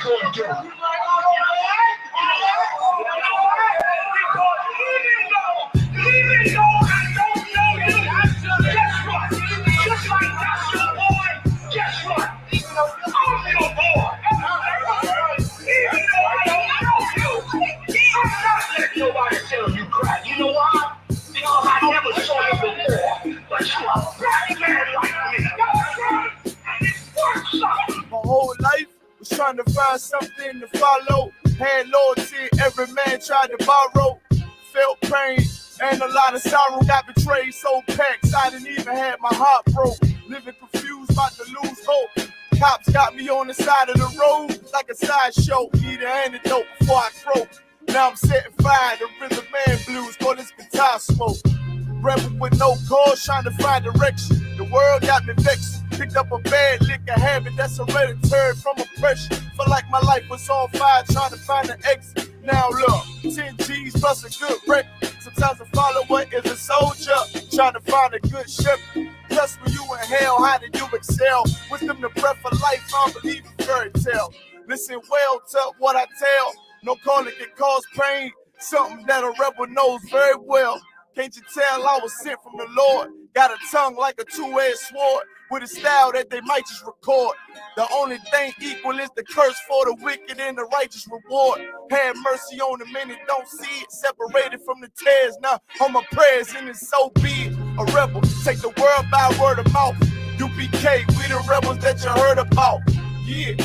gonna do? Even though I don't know you, guess what? Just like that's your boy, guess what? I'm your boy. Even though I don't know you, I'm not letting nobody tell you crap. You know why? Because I never saw you before. But you a black man like me. And it works out. My whole life was trying to find something to follow. Had loyalty, every man tried to borrow. Felt pain and a lot of sorrow. Got betrayed, so packed, I didn't even have my heart broke. Living confused, about to lose hope. Cops got me on the side of the road like a sideshow. Need an antidote before I croak. Now I'm setting fire to rhythm man blues, call this guitar smoke. Rebel with no cause, trying to find direction. The world got me vexed. Picked up a bad liquor habit that's hereditary from oppression. Felt like my life was on fire, trying to find an exit. Now look, 10 G's plus a good record. Sometimes a follower is a soldier, trying to find a good shepherd. Plus when you in hell, how did you excel? Wisdom the breath of life, I don't believe in fairy tale. Listen well to what I tell. No calling can cause pain, something that a rebel knows very well. Can't you tell I was sent from the Lord? Got a tongue like a two-edged sword, with a style that they might just record. The only thing equal is the curse for the wicked and the righteous reward. Have mercy on the many, don't see it. Separated from the tares, now on my prayers, and it's so be it. A rebel, take the world by word of mouth. U.P.K, we the rebels that you heard about. Yeah.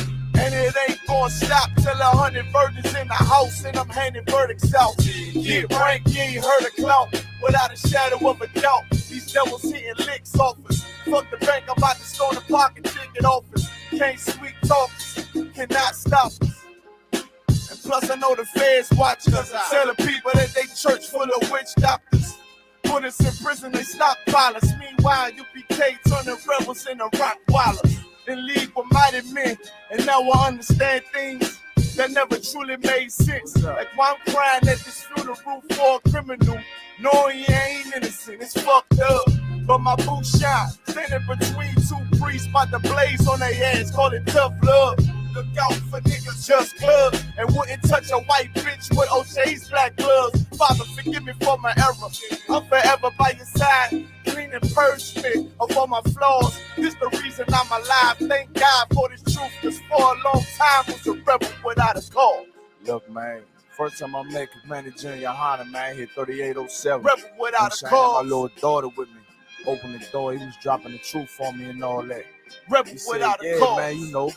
And it ain't gonna stop till 100 virgins in the house and I'm handing verdicts out. Yeah, rank, you ain't heard a clout without a shadow of a doubt. These devils hitting licks off us. Fuck the bank, I'm about to stone the pocket ticket office. Can't sweet talk us, cannot stop us. And plus I know the feds watching us. Telling people that they church full of witch doctors. Put us in prison, they stockpile us. Meanwhile, U.P.K turning rebels into rock wallers. In league with mighty men, and now I understand things that never truly made sense. Like why I'm crying at this funeral for a criminal, knowing he ain't innocent. It's fucked up, but my boo shine, standing between two priests, about to blaze on their ass, call it tough love. Look out for niggas just club, and wouldn't touch a white bitch with OJ's black gloves. Father, forgive me for my error. I'm forever by your side. Clean and purge me of all my flaws. This the reason I'm alive. Thank God for this truth, cause for a long time was a rebel without a cause. Look, man, first time I met manager in YAHANNA, man, hit 3807. Rebel without a cause. My little daughter with me. Opened the door, he was dropping the truth on me and all that. Rebel without a cause. Man, you know,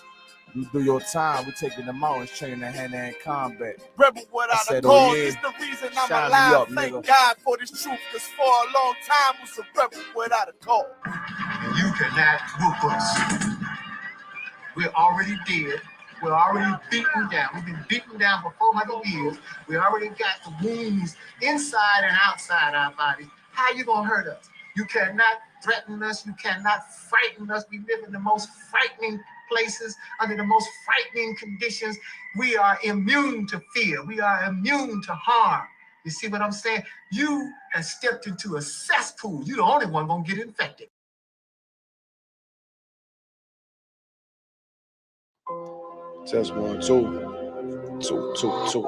you do your time, we taking the mountains, training in hand-to-hand combat. Rebel without a cause, it's the reason I'm alive. Up, thank God for this truth, cause for a long time was a rebel without a cause. You cannot whoop us. We're already dead. We're already beaten down. We've been beaten down for 400 years. We already got the wounds inside and outside our bodies. How you gonna hurt us? You cannot threaten us. You cannot frighten us. We live in the most frightening places, under the most frightening conditions. We are immune to fear. We are immune to harm. You see what I'm saying? You have stepped into a cesspool. You're the only one gonna get infected. Test 1, 2. 2, 2, 2.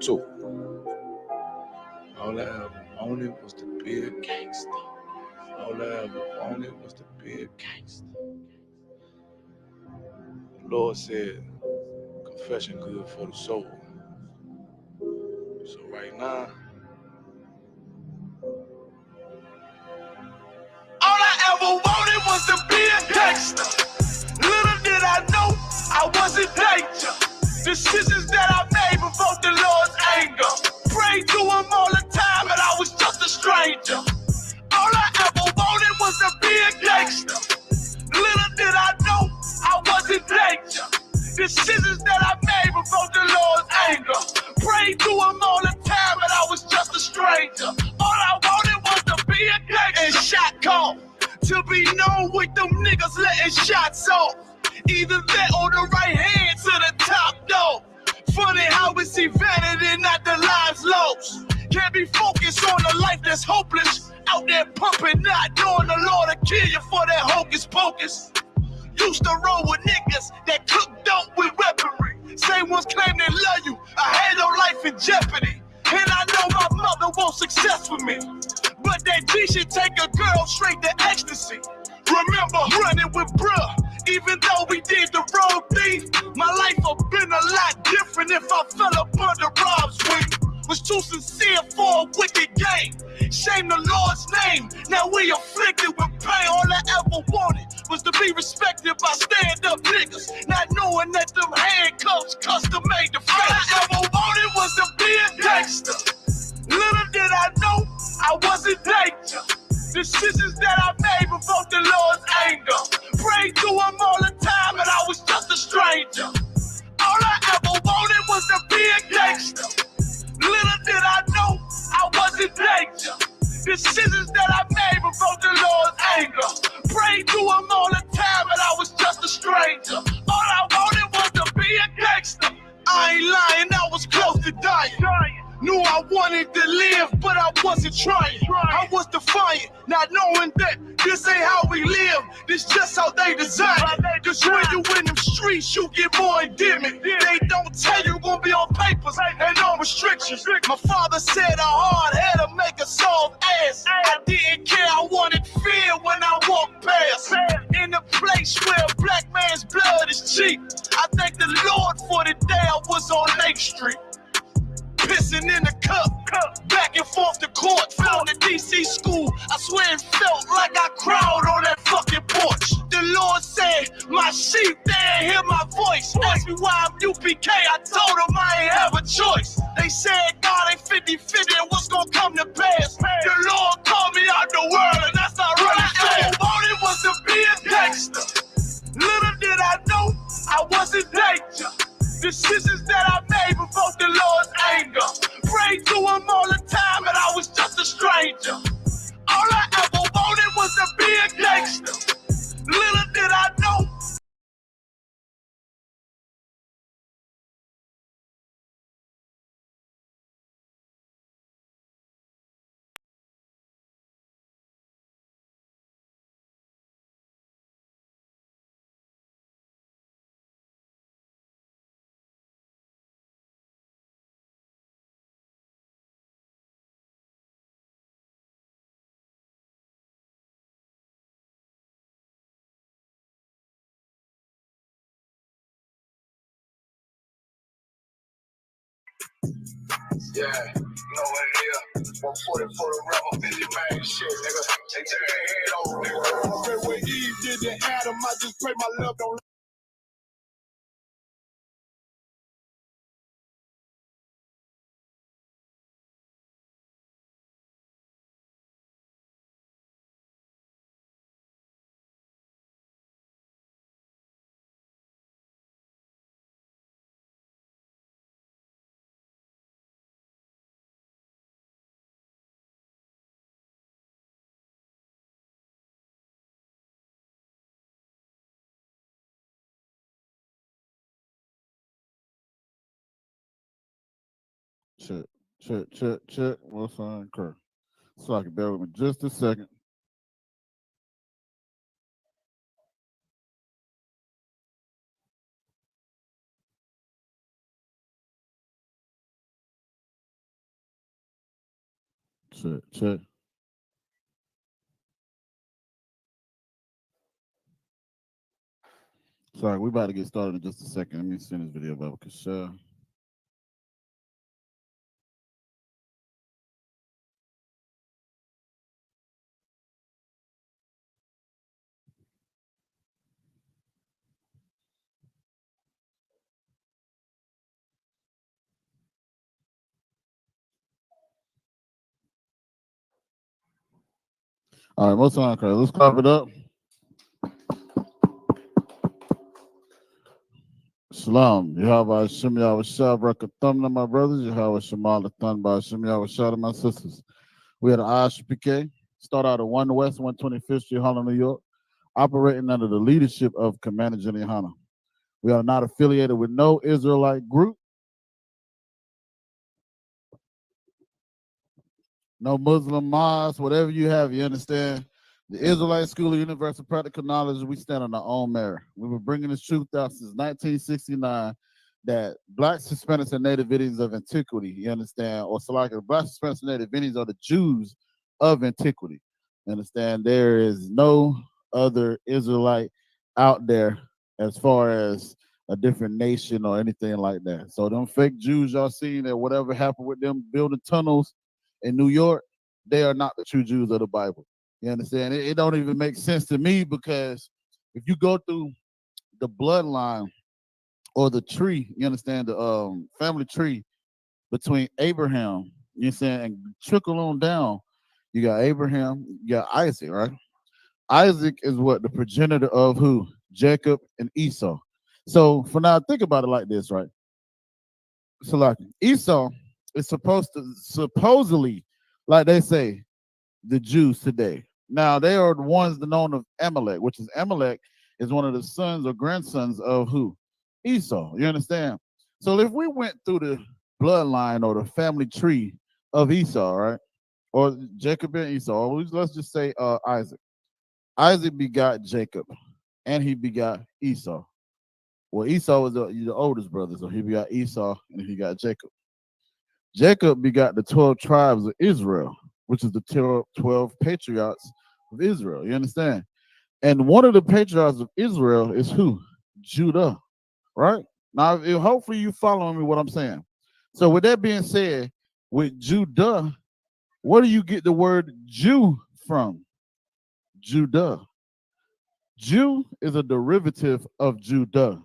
2. All I ever wanted was to be a gangster. All I ever wanted was to be a gangster. The Lord said, confession good for the soul. So right now, all I ever wanted was to be a gangster. Little did I know I was in danger. Decisions that I made provoked the Lord's anger. Prayed to him all the time, and I was just a stranger. All I ever wanted was to be a gangster. Little did I know I was in danger. Decisions that I made provoked the Lord's anger. Prayed to him all the time, and I was just a stranger. All I wanted was to be a gangster. And shot call. To be known with them niggas letting shots off. Either that or the right hand to the top dog. Funny how we see vanity, not the lives lost. Can't be focused on a life that's hopeless. Out there pumping, not knowing the Lord will kill you for that hocus pocus. Used to roll with niggas that cook face, not knowing that them handcuffs custom made the face. All I ever wanted was to be a gangster. Little did I know I wasn't danger. Decisions that I made provoked the Lord's anger. Prayed to him all the time and I was just a stranger. All I ever wanted was to be a gangster. Little did I know I wasn't danger. Decisions that I made provoked the Lord's anger. Prayed to him all the time and I was just a stranger. All I wanted was to be a gangster. I ain't lying, I was close to dying. Knew I wanted to live, but I wasn't trying. I was defiant, not knowing that this ain't how we live. This just how they design it. Cause when you in them streets, you get more endemic. They don't tell you gonna be on papers and on restrictions. My father said a hard head to make a soft ass. I didn't care, I wanted fear when I walked past. In a place where a black man's blood is cheap. I thank the Lord for the day I was on Lake Street. Pissing in the cup, back and forth to court, found the DC school. I swear it felt like I crawled on that fucking porch. The Lord said, my sheep, they ain't hear my voice. Asked me why I'm U.P.K, I told them I ain't have a choice. They said God ain't 50-50 and what's gonna come to pass. The Lord called me out the world and that's not really fair. All I wanted was to be a gangster. Little did I know I wasn't danger. Decisions that I made provoked the Lord's anger. Prayed to him all the time and I was just a stranger. All I ever wanted was to be a gangster. Little did I know. Yeah, no one here. 140 for the rubber, 50 man shit, nigga. Take your head over, nigga. Pray what Eve did to Adam, I just pray my love don't. Check. What's on occur? So I can bear with me just a second. Check. Sorry, we about to get started in just a second. Let me send this video over because all right, what's on occur? Let's clap it up. Shalom. Yahweh Shem Yahweh Shah Brakathumna, my brothers. Yahweh Shemal Athan by Shem Yahweh Shah, my sisters. We had I.S.U.P.K. Start out at 1 West 125th Street, Harlem, New York, operating under the leadership of Commander General YAHANNA. We are not affiliated with no Israelite group, no Muslim mosque, whatever you have, you understand? The Israelite School of Universal Practical Knowledge, we stand on our own merit. We were bringing this truth out since 1969 that Blacks, Hispanics, and Native Indians of antiquity, you understand? Or so like Blacks, Hispanics, and Native Indians are the Jews of antiquity. You understand? There is no other Israelite out there as far as a different nation or anything like that. So them fake Jews y'all seen that whatever happened with them building tunnels in New York, they are not the true Jews of the Bible. You understand? It don't even make sense to me because if you go through the bloodline or the tree, you understand, the family tree between Abraham, you know what I'm saying, and trickle on down. You got Abraham, you got Isaac, right? Isaac is what? The progenitor of who? Jacob and Esau. So for now, think about it like this, right? So like Esau is supposed to supposedly, like they say, the Jews today. Now they are the ones that known of Amalek, which is Amalek is one of the sons or grandsons of who? Esau. You understand? So if we went through the bloodline or the family tree of Esau, right? Or Jacob and Esau, or let's just say Isaac. Isaac begot Jacob and he begot Esau. Well, Esau was the oldest brother, so he begot Esau and he got Jacob. Jacob begot the 12 tribes of Israel, which is the 12 patriarchs of Israel. You understand? And one of the patriarchs of Israel is who? Judah, right? Now, hopefully you following me what I'm saying. So with that being said, with Judah, where do you get the word Jew from? Judah. Jew is a derivative of Judah.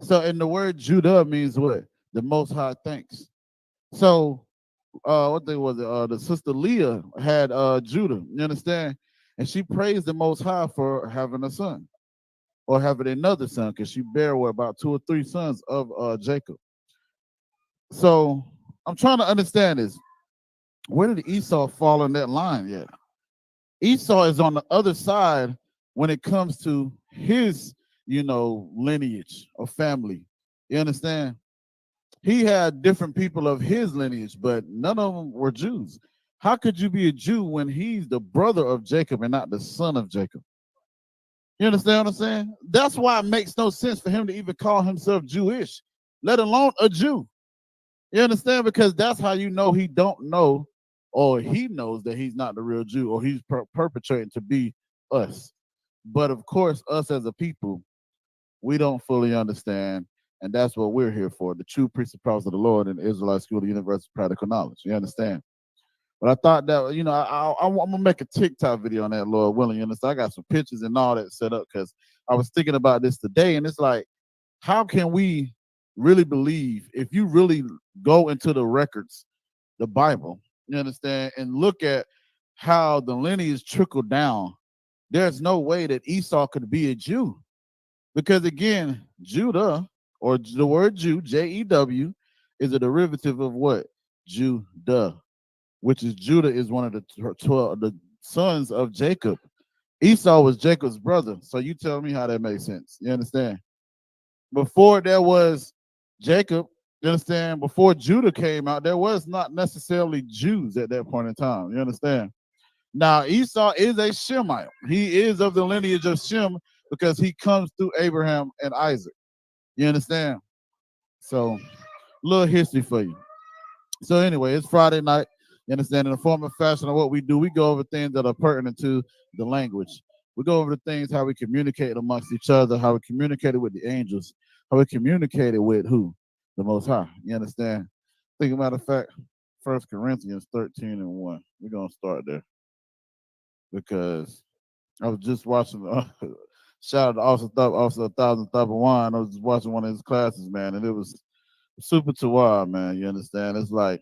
So, and the word Judah means what? The Most High thanks. So, what thing was it? The sister Leah had Judah. You understand? And she praised the Most High for having a son or having another son, because she bare what, about 2 or 3 sons of Jacob. So, I'm trying to understand this. Where did Esau fall in that line yet? Esau is on the other side when it comes to his, lineage or family. You understand? He had different people of his lineage, but none of them were Jews. How could you be a Jew when he's the brother of Jacob and not the son of Jacob? You understand what I'm saying? That's why it makes no sense for him to even call himself Jewish, let alone a Jew. You understand? Because that's how you know he don't know, or he knows that he's not the real Jew, or he's perpetrating to be us. But of course, us as a people, we don't fully understand, and that's what we're here for, the true priests and prophets of the Lord in the Israelite School of Universal Practical Knowledge. You understand? But I thought that, I'm going to make a TikTok video on that, Lord willing. You understand? I got some pictures and all that set up because I was thinking about this today, and it's like, how can we really believe if you really go into the records, the Bible, you understand, and look at how the lineage trickled down? There's no way that Esau could be a Jew. Because again, Judah, or the word Jew, Jew, is a derivative of what? Judah, which is Judah is one of the 12, the sons of Jacob. Esau was Jacob's brother. So you tell me how that makes sense. You understand? Before there was Jacob, you understand? Before Judah came out, there was not necessarily Jews at that point in time. You understand? Now, Esau is a Shemite. He is of the lineage of Shem because he comes through Abraham and Isaac. You understand? So, little history for you. So, anyway, it's Friday night. You understand? In the form of fashion of what we do, we go over things that are pertinent to the language. We go over the things, how we communicate amongst each other, how we communicated with the angels, how we communicated with who? The Most High. You understand? Think, matter of fact, 1 Corinthians 13:1. We're going to start there because I was just watching. Shout out to Officer 1,000 Thumb Wine. I was just watching one of his classes, man, and it was super to wild, man. You understand? It's like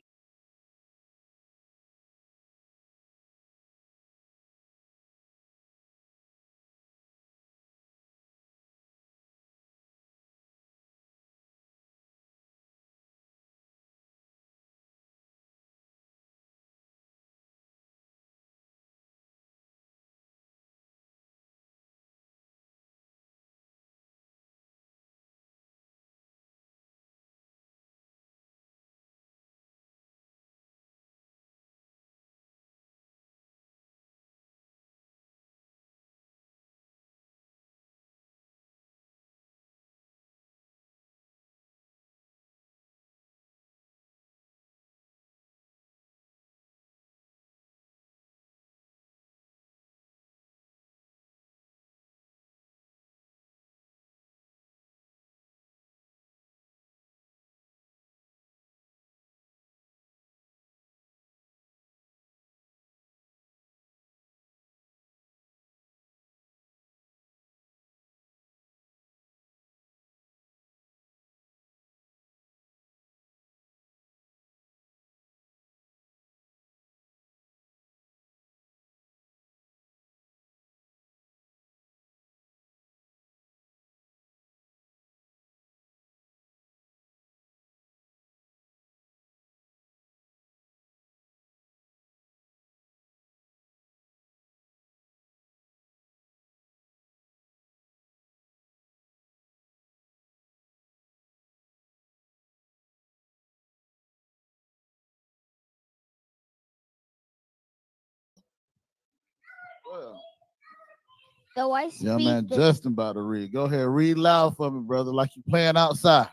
Though I speak Young man the Justin about to read. Go ahead, read loud for me, brother, like you playing outside.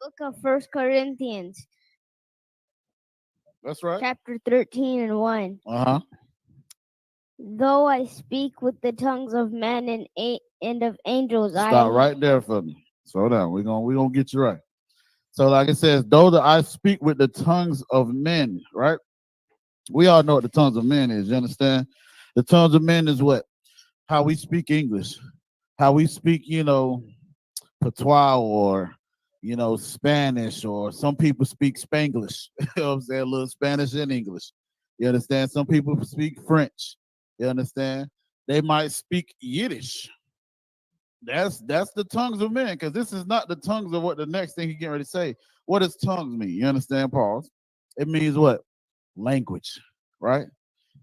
book of 1 Corinthians, That's right. chapter 13 and 1. Uh-huh. Though I speak with the tongues of men and of angels, Stop right there for me. Slow down. We're gonna get you right. So, like it says, though I speak with the tongues of men, right? We all know what the tongues of men is. You understand? The tongues of men is what? How we speak English, how we speak, patois or, Spanish, or some people speak Spanglish. You know what I'm saying? A little Spanish and English. You understand? Some people speak French. You understand? They might speak Yiddish. That's the tongues of men, because this is not the tongues of what the next thing he getting ready to say. What does tongues mean? You understand, Pause? It means what? Language, right?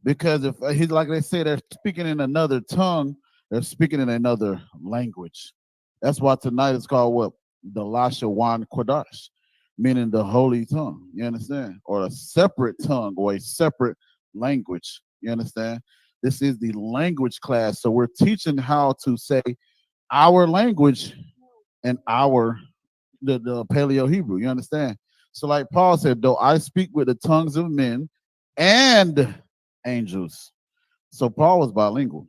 Because if he's like they say, they're speaking in another tongue, they're speaking in another language. That's why tonight is called what? The Lashawan Qadash, meaning the holy tongue. You understand? Or a separate tongue or a separate language. You understand? This is the language class. So we're teaching how to say our language and the Paleo Hebrew. You understand? So, like Paul said, though I speak with the tongues of men and angels. So Paul was bilingual.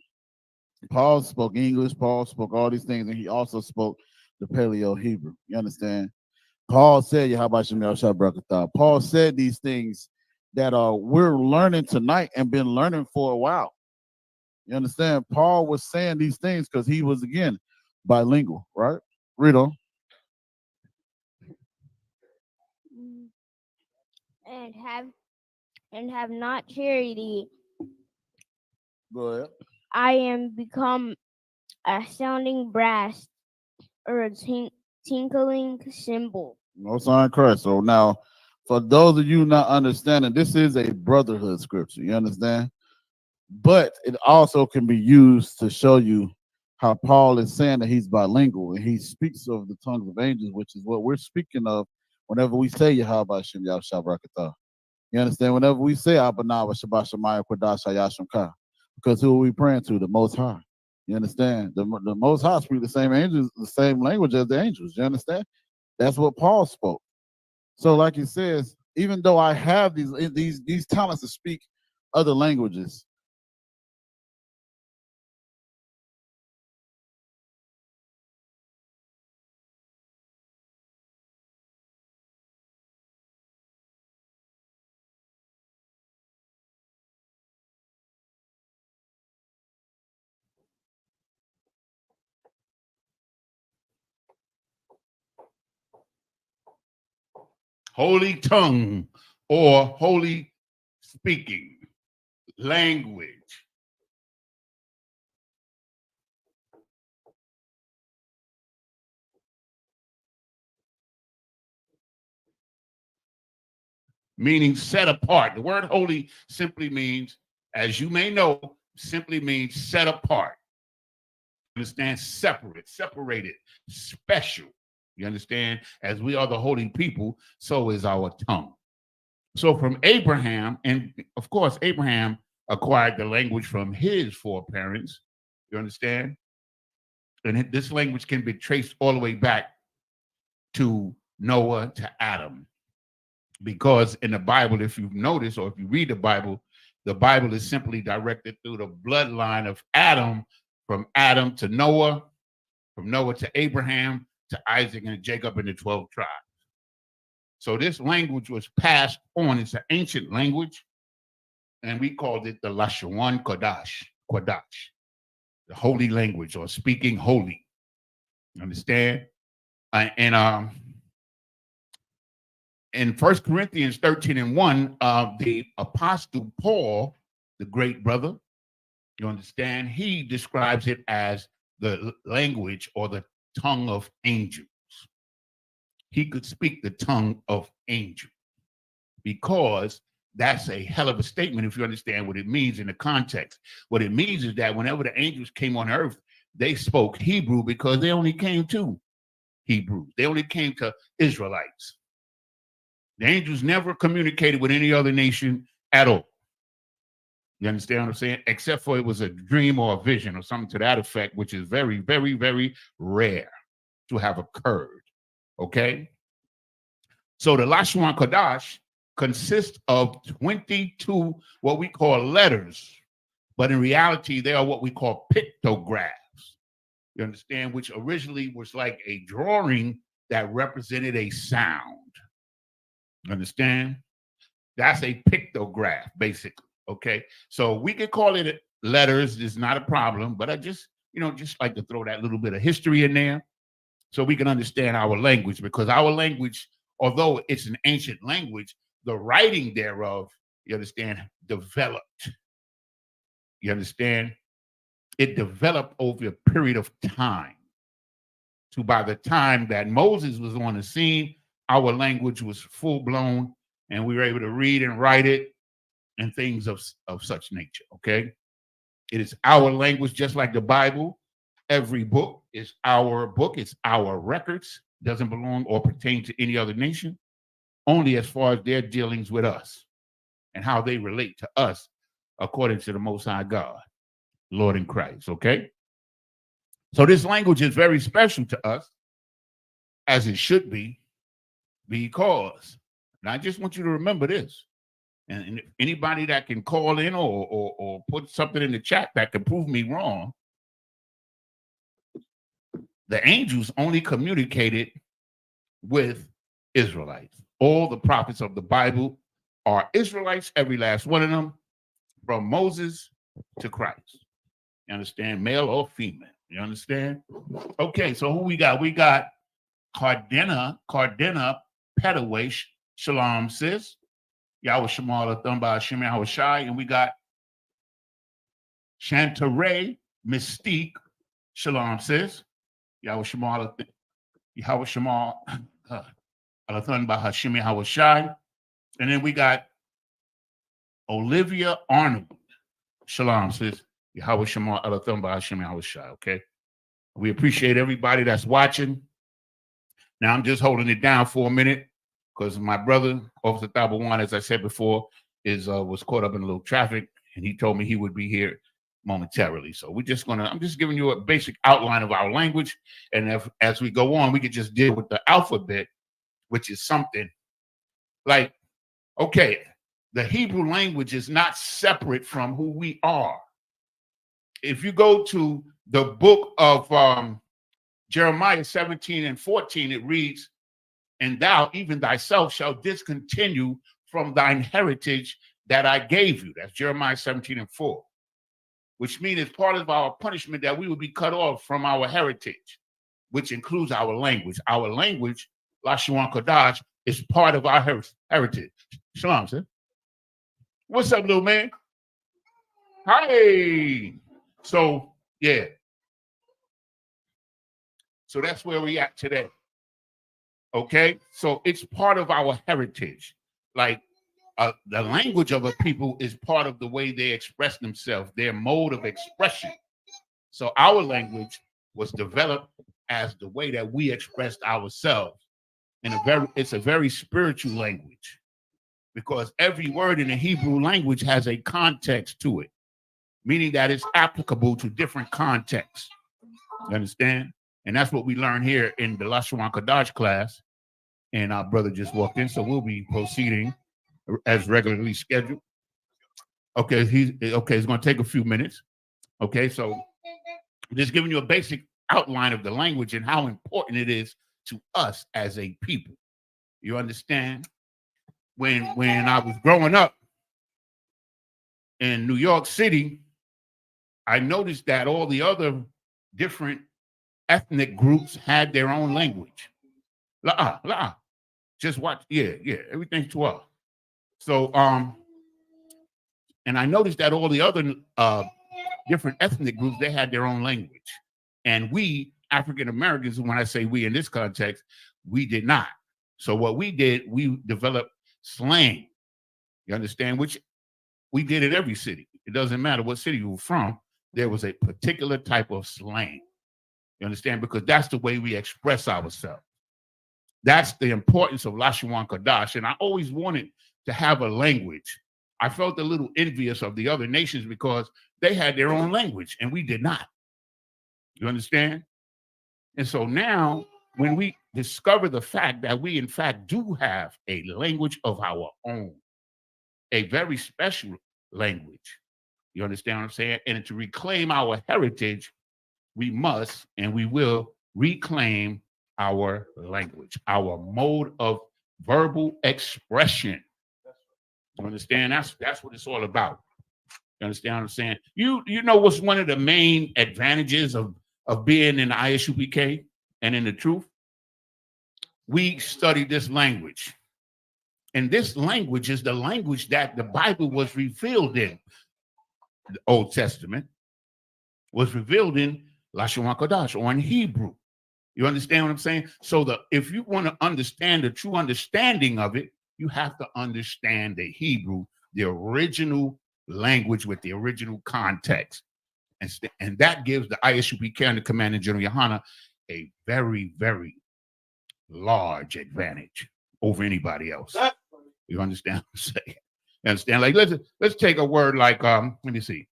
Paul spoke English, Paul spoke all these things, and he also spoke the Paleo Hebrew. You understand? Paul said, Paul said these things that we're learning tonight and been learning for a while. You understand? Paul was saying these things because he was, again, bilingual, right? Read on. And have not charity, Go ahead. I am become a sounding brass or a tinkling cymbal. No sign Christ. So now, for those of you not understanding, this is a brotherhood scripture. You understand? But it also can be used to show you how Paul is saying that he's bilingual and he speaks of the tongues of angels, which is what we're speaking of whenever we say Yahweh Shem Yahshabrakatah. You understand? Whenever we say Abanawa Shabbat Shemaya Qadash Hayashimka, because who are we praying to? The Most High. You understand? The Most High speak the same angels, the same language as the angels. You understand? That's what Paul spoke. So, like he says, even though I have these talents to speak other languages, holy tongue or holy speaking language. Meaning set apart. The word holy simply means, as you may know, simply means set apart. Understand? Separated, special. You understand? As we are the holy people, so is our tongue. So from Abraham, and of course, Abraham acquired the language from his foreparents. You understand? And this language can be traced all the way back to Noah, to Adam. Because in the Bible, if you've noticed, or if you read the Bible is simply directed through the bloodline of Adam, from Adam to Noah, from Noah to Abraham, to Isaac and Jacob and the 12 tribes. So this language was passed on. It's an ancient language, and we called it the Lashawan Qadash, the holy language, or speaking holy. Understand? And in 1 Corinthians 13 and 1, the Apostle Paul, the great brother, you understand, he describes it as the language or the tongue of angels. He could speak the tongue of angels, because that's a hell of a statement if you understand what it means in the context. What it means is that whenever the angels came on earth, they spoke Hebrew because they only came to Hebrew. They only came to Israelites. The angels never communicated with any other nation at all. You understand what I'm saying? Except for it was a dream or a vision or something to that effect, which is very, very, very rare to have occurred. Okay? So the Lashawan Qadash consists of 22 what we call letters, but in reality, they are what we call pictographs. You understand? Which originally was like a drawing that represented a sound. You understand? That's a pictograph, basically. Okay, so we could call it letters. It's not a problem, but I just like to throw that little bit of history in there so we can understand our language, because our language, although it's an ancient language, the writing thereof, you understand, developed. You understand? It developed over a period of time. So by the time that Moses was on the scene, our language was full blown and we were able to read and write it and things of such nature, okay? It is our language, just like the Bible. Every book is our book. It's our records. Doesn't belong or pertain to any other nation, only as far as their dealings with us and how they relate to us according to the Most High God, Lord in Christ, okay? So this language is very special to us, as it should be, because, and I just want you to remember this, and anybody that can call in or put something in the chat that can prove me wrong, the angels only communicated with Israelites. All the prophets of the Bible are Israelites, every last one of them, from Moses to Christ. You understand? Male or female. You understand? Okay, so who we got? We got Cardena Petaway, Shalom, sis. Yahweh Shemal Athumba Hashem Yahweh Shai, and we got Shantaray Mystique, Shalom, sis. Yahweh Shemal Athumba Hashem Yahweh Shai, and then we got Olivia Arnold, Shalom, sis. Yahweh Shemal Athumba Hashem Yahweh Shai. Okay, we appreciate everybody that's watching. Now I'm just holding it down for a minute, because my brother, Officer Tabawan, as I said before, was caught up in a little traffic, and he told me he would be here momentarily. So I'm just giving you a basic outline of our language, and as we go on, we could just deal with the alphabet, which is something like, okay, the Hebrew language is not separate from who we are. If you go to the book of Jeremiah 17 and 14, it reads, "And thou, even thyself, shall discontinue from thine heritage that I gave you." That's Jeremiah 17 and 4, which means it's part of our punishment that we will be cut off from our heritage, which includes our language. Our language, Lashawan Qadash, is part of our heritage. Shalom, sir. What's up, little man? Hi. So, yeah. So that's where we at today. Okay, so it's part of our heritage. Like the language of a people is part of the way they express themselves, their mode of expression. So our language was developed as the way that we expressed ourselves. And it's a very spiritual language, because every word in the Hebrew language has a context to it, meaning that it's applicable to different contexts. You understand? And that's what we learn here in the Lashawan Qadash class. And our brother just walked in, so we'll be proceeding as regularly scheduled. Okay, it's going to take a few minutes. Okay, so I'm just giving you a basic outline of the language and how important it is to us as a people. You understand? When I was growing up in New York City, I noticed that all the other different ethnic groups had their own language. Just watch. Yeah. Everything's 12. So, and I noticed that all the other different ethnic groups, they had their own language. And we, African Americans, when I say we in this context, we did not. So what we did, we developed slang. You understand? Which we did in every city. It doesn't matter what city you were from. There was a particular type of slang. You understand? Because that's the way we express ourselves. That's the importance of Lashawan Qadash. And I always wanted to have a language I felt a little envious of the other nations because they had their own language and we did not. You understand? And so now, when we discover the fact that we, in fact, do have a language of our own, a very special language, you understand what I'm saying? And to reclaim our heritage, we must and we will reclaim our language, our mode of verbal expression. You understand? That's what it's all about. You understand what I'm saying? You know what's one of the main advantages of being in the I.S.U.P.K and in the truth? We study this language. And this language is the language that the Bible was revealed in. The Old Testament was revealed in Lashawan Qadash, or in Hebrew. You understand what I'm saying? So if you want to understand the true understanding of it, you have to understand the Hebrew, the original language with the original context. And that gives the I.S.U.P.K and the Commander General YAHANNA a very, very large advantage over anybody else. You understand what I'm saying? You understand? Like let's take a word like let me see.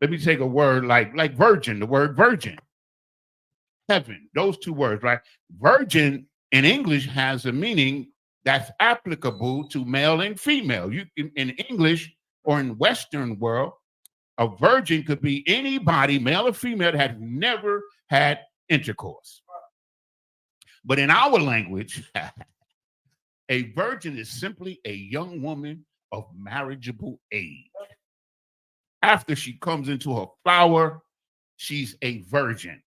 Let me take a word like virgin, the word virgin. Heaven, those two words, right? Virgin in English has a meaning that's applicable to male and female. You in English or in Western world, a virgin could be anybody, male or female, that has never had intercourse. But in our language, a virgin is simply a young woman of marriageable age. After she comes into her flower, she's a virgin.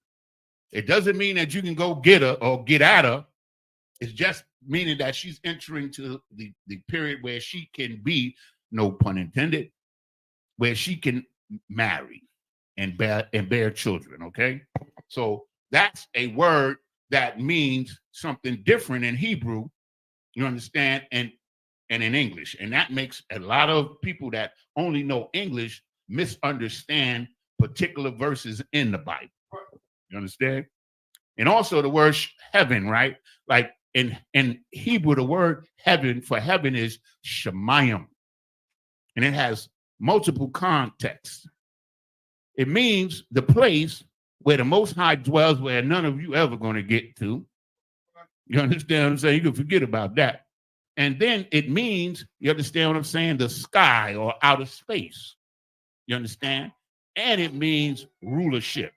It doesn't mean that you can go get her or get at her. It's just meaning that she's entering to the period where she can be, no pun intended, where she can marry and bear children, okay? So that's a word that means something different in Hebrew, you understand, and in English. And that makes a lot of people that only know English misunderstand particular verses in the Bible. You understand? And also the word heaven, right? Like in Hebrew, the word heaven for heaven is shemayim. And it has multiple contexts. It means the place where the Most High dwells, where none of you ever going to get to. You understand what I'm saying? You can forget about that. And then it means, you understand what I'm saying, the sky or outer space. You understand? And it means rulership,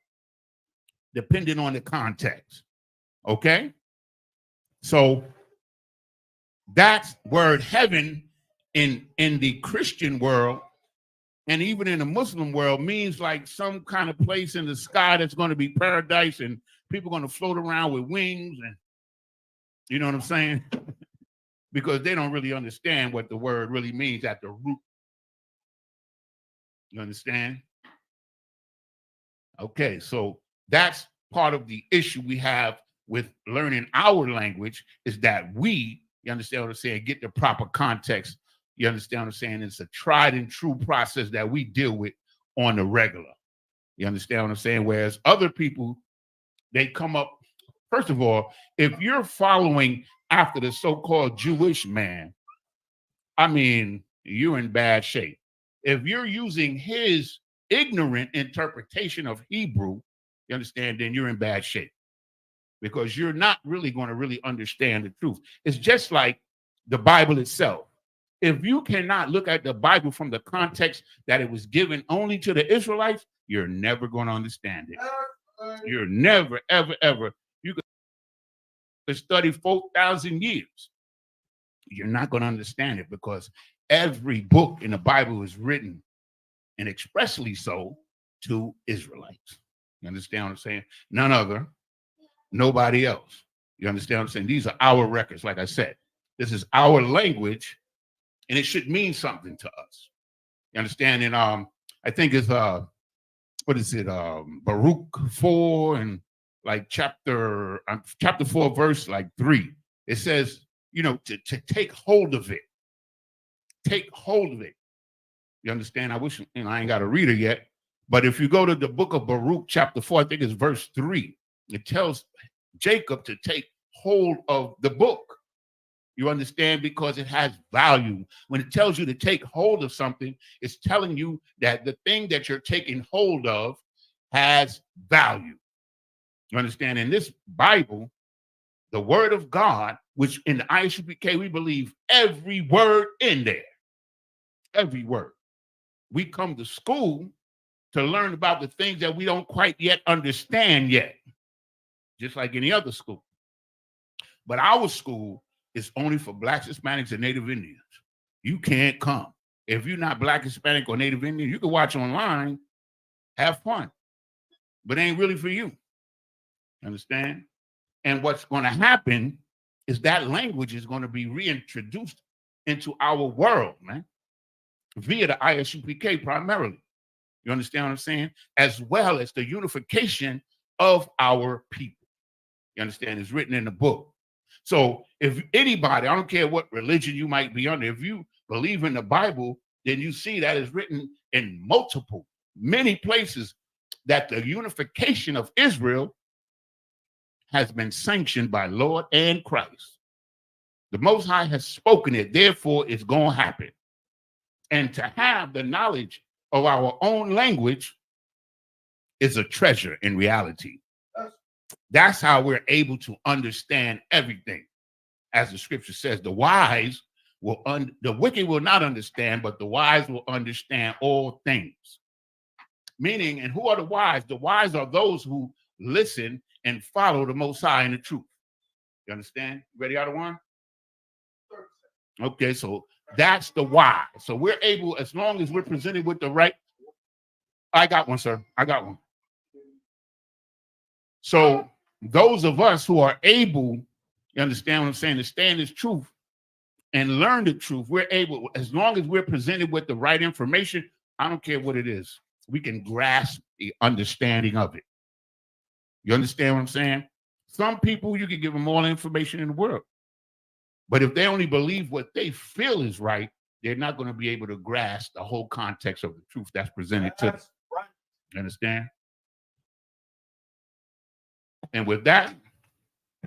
depending on the context. Okay? So that word heaven in the Christian world and even in the Muslim world means like some kind of place in the sky that's going to be paradise and people are going to float around with wings, and you know what I'm saying? Because they don't really understand what the word really means at the root. You understand? Okay, so that's part of the issue we have with learning our language, is that we, you understand what I'm saying, get the proper context. You understand what I'm saying? It's a tried and true process that we deal with on the regular. You understand what I'm saying? Whereas other people, they come up, first of all, if you're following after the so-called Jewish man, I mean, you're in bad shape. If you're using his ignorant interpretation of Hebrew, you understand, then you're in bad shape, because you're not really going to really understand the truth. It's just like the Bible itself. If you cannot look at the Bible from the context that it was given only to the Israelites, you're never going to understand it. You're never, ever, ever. You could study 4,000 years. You're not going to understand it, because every book in the Bible is written, and expressly so, to Israelites. You understand what I'm saying? None other, nobody else. You understand what I'm saying? These are our records, like I said. This is our language, and it should mean something to us. You understand? And I think it's what is it? Baruch 4 and like chapter 4, verse like 3. It says, you know, to take hold of it. Take hold of it. You understand? I wish, you know, I ain't got a reader yet, but if you go to the book of Baruch, chapter 4, I think it's verse 3. It tells Jacob to take hold of the book. You understand? Because it has value. When it tells you to take hold of something, it's telling you that the thing that you're taking hold of has value. You understand? In this Bible, the word of God, which in the I.S.U.P.K, we believe every word in there. Every word. We come to school to learn about the things that we don't quite yet understand yet, just like any other school. But our school is only for Blacks, Hispanics, and Native Indians. You can't come. If you're not Black, Hispanic, or Native Indian, you can watch online, have fun, but it ain't really for you. Understand? And what's going to happen is that language is going to be reintroduced into our world, man, via the I.S.U.P.K primarily. You understand what I'm saying? As well as the unification of our people. You understand? It's written in the book. So if anybody, I don't care what religion you might be under, if you believe in the Bible, then you see that it's written in many places that the unification of Israel has been sanctioned by Lord and Christ. The Most High has spoken it, therefore it's going to happen. And to have the knowledge of our own language is a treasure in reality. That's how we're able to understand everything. As the scripture says, the wicked will not understand, but the wise will understand all things. Meaning, and who are the wise? The wise are those who listen and follow the Most High in the truth. You understand? Ready, out of one? Okay, so that's the why. So we're able, as long as we're presented with the right. I got one, sir. I got one. So those of us who are able, you understand what I'm saying, to stand this truth and learn the truth, we're able, as long as we're presented with the right information, I don't care what it is, we can grasp the understanding of it. You understand what I'm saying? Some people, you can give them all the information in the world. But if they only believe what they feel is right, they're not going to be able to grasp the whole context of the truth that's presented to them. Right. You understand? And with that,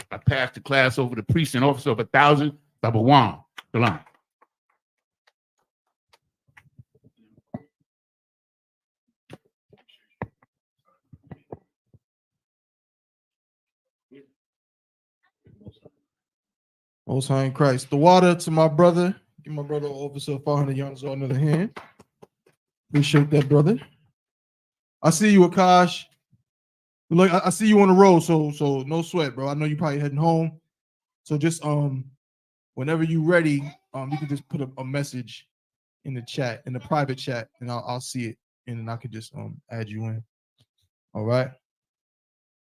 I pass the class over to priest and officer of 1,000, YAHANNA. Shalom. Most High in Christ. The water to my brother. Give my brother officer 500 yards on the other hand. Appreciate that, brother. I see you, Akash. Look, I see you on the road, so no sweat, bro. I know you probably heading home. So just whenever you ready, you can just put a message in the chat, in the private chat, and I'll see it, and then I can just add you in. All right.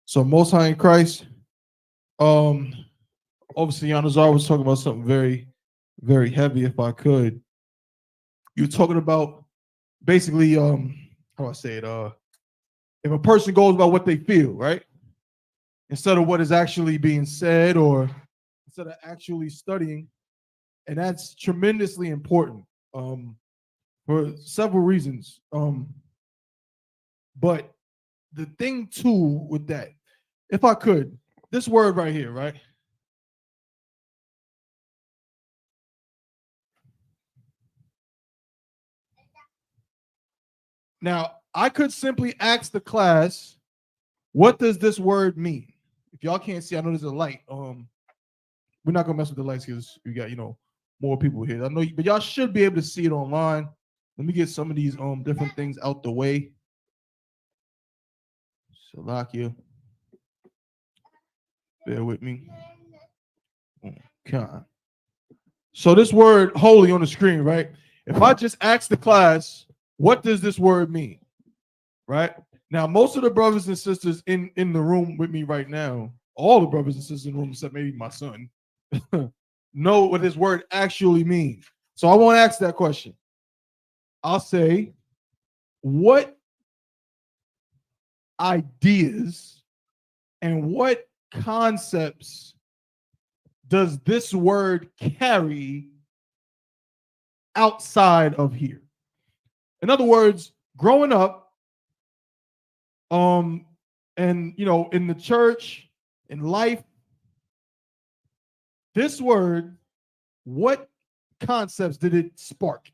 So Most High in Christ. Obviously, Yanazar was talking about something very, very heavy. If I could, you were talking about basically, how do I say it? If a person goes by what they feel, right, instead of what is actually being said, or instead of actually studying, and that's tremendously important for several reasons. But the thing too with that, if I could, this word right here, right? Now, I could simply ask the class, what does this word mean? If y'all can't see, I know there's a light. We're not gonna mess with the lights because we got, more people here. I know, but y'all should be able to see it online. Let me get some of these different things out the way. Salakia. Bear with me. Okay. So this word holy on the screen, right? If I just ask the class, what does this word mean? Right? Now, most of the brothers and sisters in the room with me right now, all the brothers and sisters in the room, except maybe my son, know what this word actually means. So I won't ask that question. I'll say, what ideas and what concepts does this word carry outside of here? In other words, growing up, and in the church, in life, this word what concepts did it spark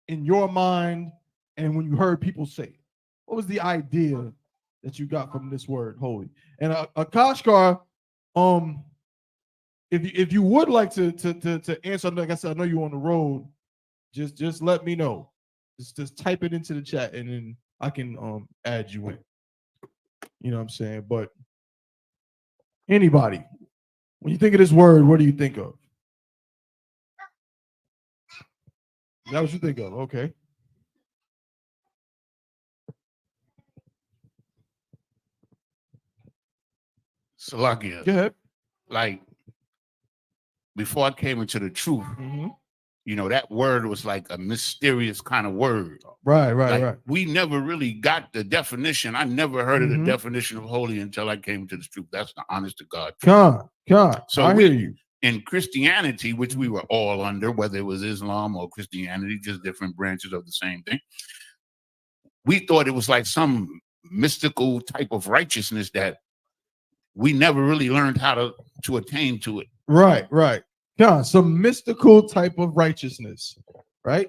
in your mind and when you heard people say it? What was the idea that you got from this word, holy? And Akashkar, if you would like to answer, like I said, I know you're on the road. Just let me know. Just type it into the chat, and then I can add you in. You know what I'm saying? But anybody, when you think of this word, what do you think of? Is that what you think of? Okay. Salakia, Go ahead. like before I came into the truth, you know, that word was like a mysterious kind of word. Right. Like, we never really got the definition. I never heard of the definition of holy until I came to the truth. That's the honest to God truth. God. So I hear you. In Christianity, which we were all under, whether it was Islam or Christianity, just different branches of the same thing, we thought it was like some mystical type of righteousness that we never really learned how to attain to it. Right. Yeah, some mystical type of righteousness, right?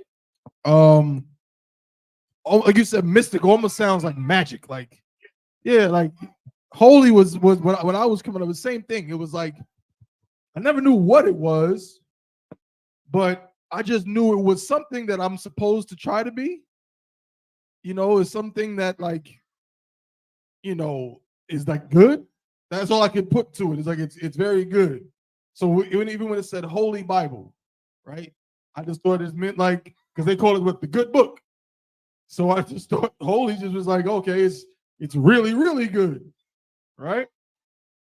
Like you said, mystical almost sounds like magic. Like, yeah, like holy was when I was coming up, the same thing. It was like I never knew what it was, but I just knew it was something that I'm supposed to try to be. You know, it's something that, like, you know, is like good. That's all I could put to it. It's like it's very good. So even when it said Holy Bible, right? I just thought it meant like, because they call it what, the good book. So I just thought holy just was like, okay, it's really, really good, right?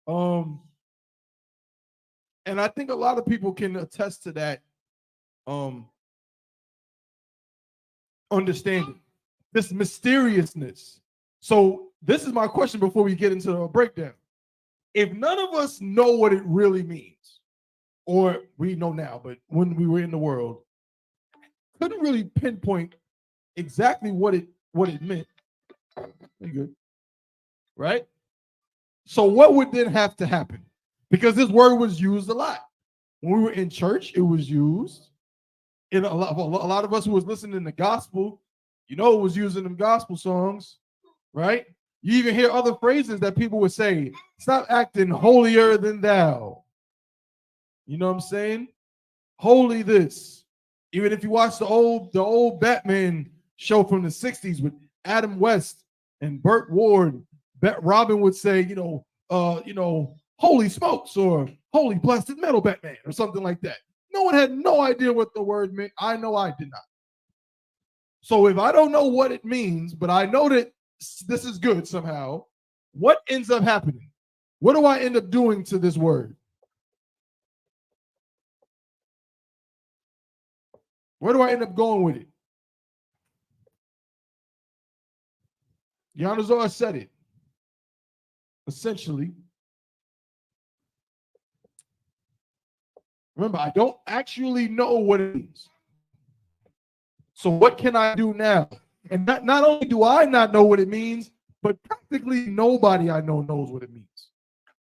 And I think a lot of people can attest to that understanding, this mysteriousness. So this is my question before we get into a breakdown. If none of us know what it really means, or we know now, but when we were in the world, couldn't really pinpoint exactly what it meant. Very good. Right? So what would then have to happen? Because this word was used a lot. When we were in church, it was used. In a lot of us who was listening to gospel, you know, it was used in them gospel songs, right? You even hear other phrases that people would say, stop acting holier than thou. You know what I'm saying? Holy this. Even if you watch the old Batman show from the 60s with Adam West and Burt Ward, Robin would say, holy smokes, or holy plastic metal Batman, or something like that. No one had no idea what the word meant. I know I did not. So if I don't know what it means, but I know that this is good somehow, what ends up happening? What do I end up doing to this word? Where do I end up going with it? Yanazar said it. Essentially, remember, I don't actually know what it means. So what can I do now? And not only do I not know what it means, but practically nobody I know knows what it means.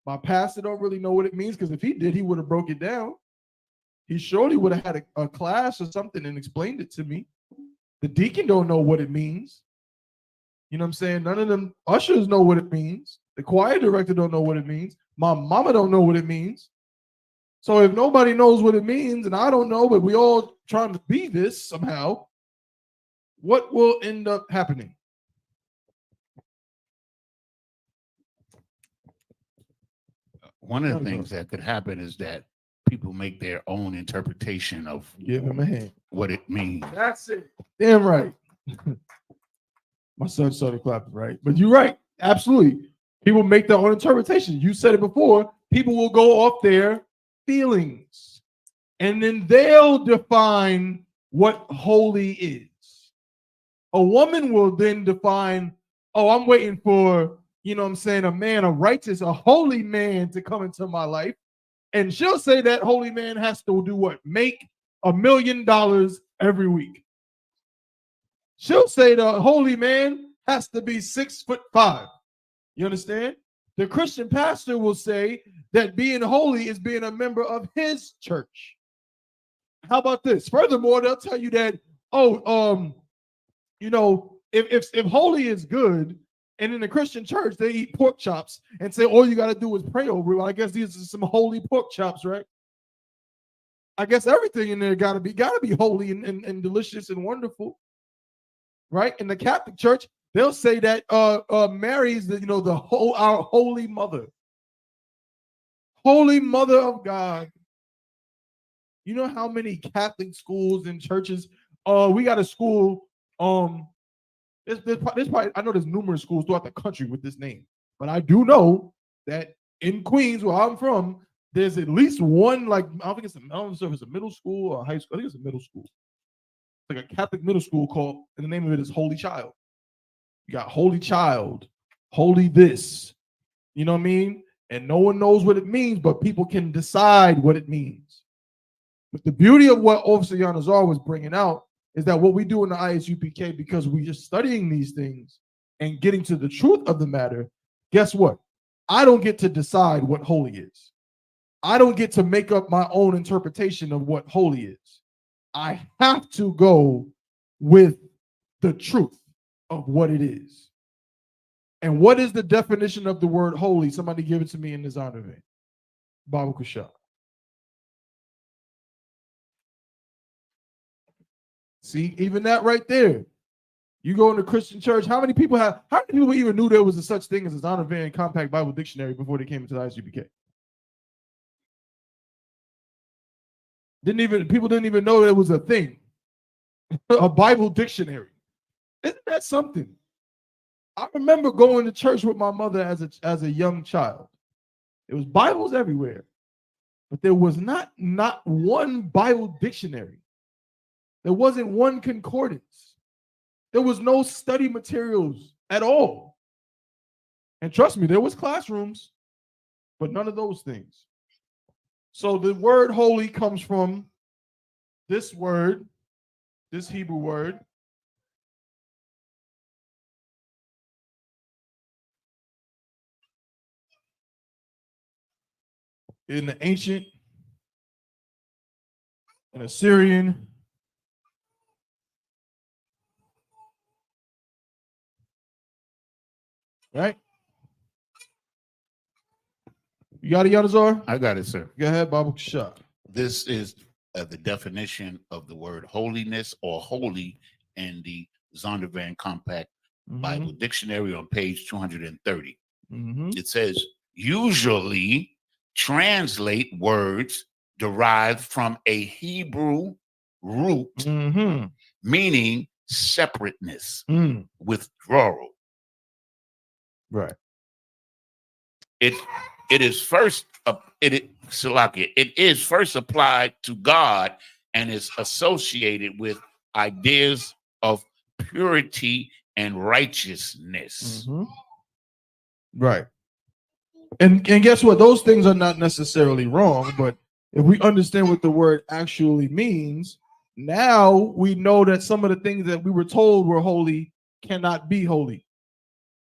My pastor don't really know what it means, because if he did, he would have broke it down. He surely would have had a class or something and explained it to me. The deacon don't know what it means. You know what I'm saying? None of them ushers know what it means. The choir director don't know what it means. My mama don't know what it means. So if nobody knows what it means, and I don't know, but we all trying to be this somehow, what will end up happening? One of the things that could happen is that people make their own interpretation of Give him a hand. What it means. That's it. Damn right. My son started clapping, right? But you're right. Absolutely. People make their own interpretation. You said it before. People will go off their feelings, and then they'll define what holy is. A woman will then define, oh, I'm waiting for, you know what I'm saying, a man, a righteous, a holy man to come into my life. And she'll say that holy man has to do what? Make $1 million every week. She'll say the holy man has to be 6'5". You understand? The Christian pastor will say that being holy is being a member of his church. How about this? Furthermore, they'll tell you that, if holy is good, and in the Christian church they eat pork chops and say all you got to do is pray over it. Well, I guess these are some holy pork chops, right? I guess everything in there gotta be holy and delicious and wonderful, right? In the Catholic Church, they'll say that Mary is our holy mother of God. You know how many Catholic schools and churches? We got a school. There's probably, I know there's numerous schools throughout the country with this name, but I do know that in Queens, where I'm from, there's at least one. Like I don't know if it's a middle school or high school. I think it's a middle school. It's like a Catholic middle school called, and the name of it is Holy Child. You got Holy Child, Holy this. You know what I mean? And no one knows what it means, but people can decide what it means. But the beauty of what Officer Yanazar was bringing out is that what we do in the I.S.U.P.K, because we're just studying these things and getting to the truth of the matter, guess what? I don't get to decide what holy is. I don't get to make up my own interpretation of what holy is. I have to go with the truth of what it is. And what is the definition of the word holy? Somebody give it to me in the honor vein. Baba Kusha. See, even that right there. You go into Christian church, how many people even knew there was a such thing as a Zondervan Compact Bible Dictionary before they came into the I.S.U.P.K? People didn't even know there was a thing. A Bible dictionary. Isn't that something? I remember going to church with my mother as a young child. There was Bibles everywhere, but there was not one Bible dictionary. There wasn't one concordance. There was no study materials at all. And trust me, there was classrooms, but none of those things. So the word holy comes from this word, this Hebrew word. In the ancient and Assyrian, right? You got it, Yanazar? I got it, sir. Go ahead, Baba Shah. This is the definition of the word holiness or holy in the Zondervan Compact Bible Dictionary on page 230. It says, usually translate words derived from a Hebrew root, meaning separateness, withdrawal. Right. It is first applied to God and is associated with ideas of purity and righteousness. Right. And guess what? Those things are not necessarily wrong, but if we understand what the word actually means, now we know that some of the things that we were told were holy cannot be holy.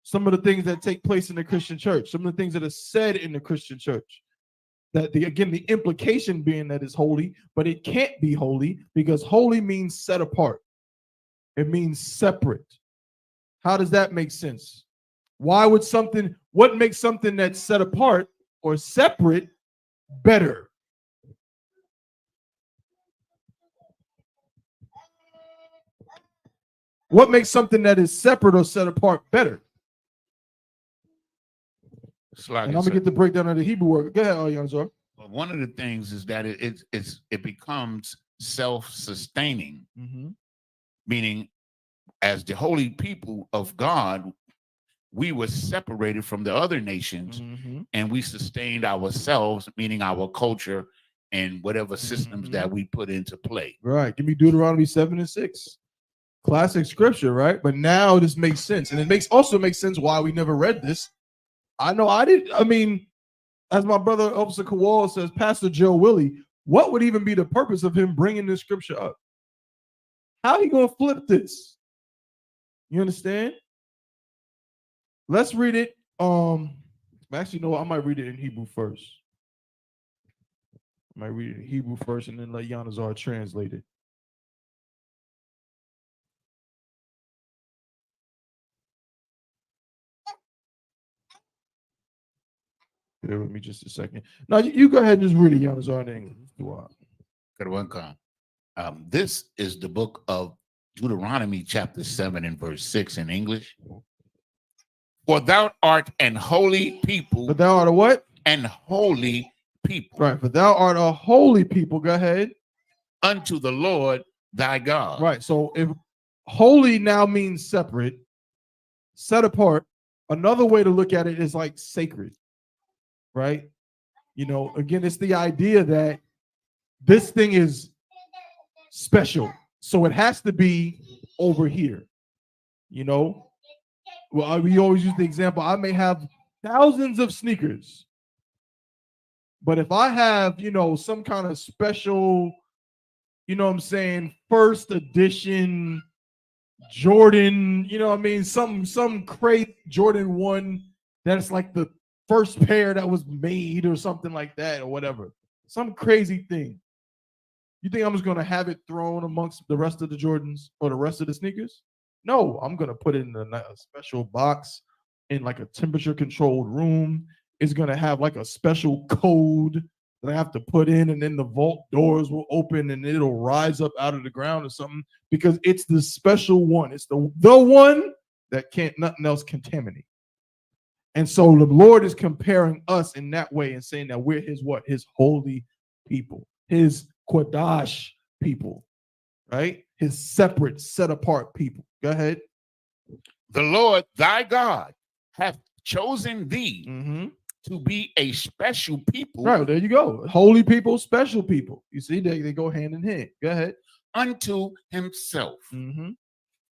Some of the things that take place in the Christian church, some of the things that are said in the Christian church, that the implication being that it's holy, but it can't be holy because holy means set apart. It means separate. How does that make sense? What makes something that's set apart or separate better? What makes something that is separate or set apart better? And I'm gonna get the breakdown of the Hebrew word. Go ahead, Yanzor. One of the things is that it becomes self-sustaining, meaning as the holy people of God, we were separated from the other nations and we sustained ourselves, meaning our culture and whatever systems that we put into play. Right. Give me Deuteronomy 7:6. Classic scripture, right? But now this makes sense. And it also makes sense why we never read this. I know I didn't. I mean, as my brother Officer Kowal says, Pastor Joe Willie, what would even be the purpose of him bringing this scripture up? How he gonna flip this? You understand? Let's read it. Actually, no, I might read it in Hebrew first. I might read it in Hebrew first and then let Yanazar translate it. Bear with me just a second. Now you go ahead and just read it, Yanazar, in English. This is the book of Deuteronomy, chapter 7 and verse 6 in English. For thou art an holy people. But thou art a what? An holy people. Right. For thou art a holy people. Go ahead. Unto the Lord thy God. Right. So if holy now means separate, set apart, another way to look at it is like sacred. Right? You know, again, it's the idea that this thing is special. So it has to be over here. You know? Well, we always use the example, I may have thousands of sneakers. But if I have, you know, some kind of special, you know what I'm saying, first edition Jordan, you know what I mean, some crate Jordan 1 that's like the first pair that was made or something like that or whatever. Some crazy thing. You think I'm just going to have it thrown amongst the rest of the Jordans or the rest of the sneakers? No, I'm going to put it in a special box in like a temperature controlled room. It's going to have like a special code that I have to put in, and then the vault doors will open and it'll rise up out of the ground or something, because it's the special one. It's the one that can't nothing else contaminate. And so the Lord is comparing us in that way and saying that we're his what? His holy people, his Qadash people, right? His separate, set apart people. Go ahead. The Lord thy God hath chosen thee to be a special people. Right, there you go. Holy people, special people. You see, they go hand in hand. Go ahead. Unto himself,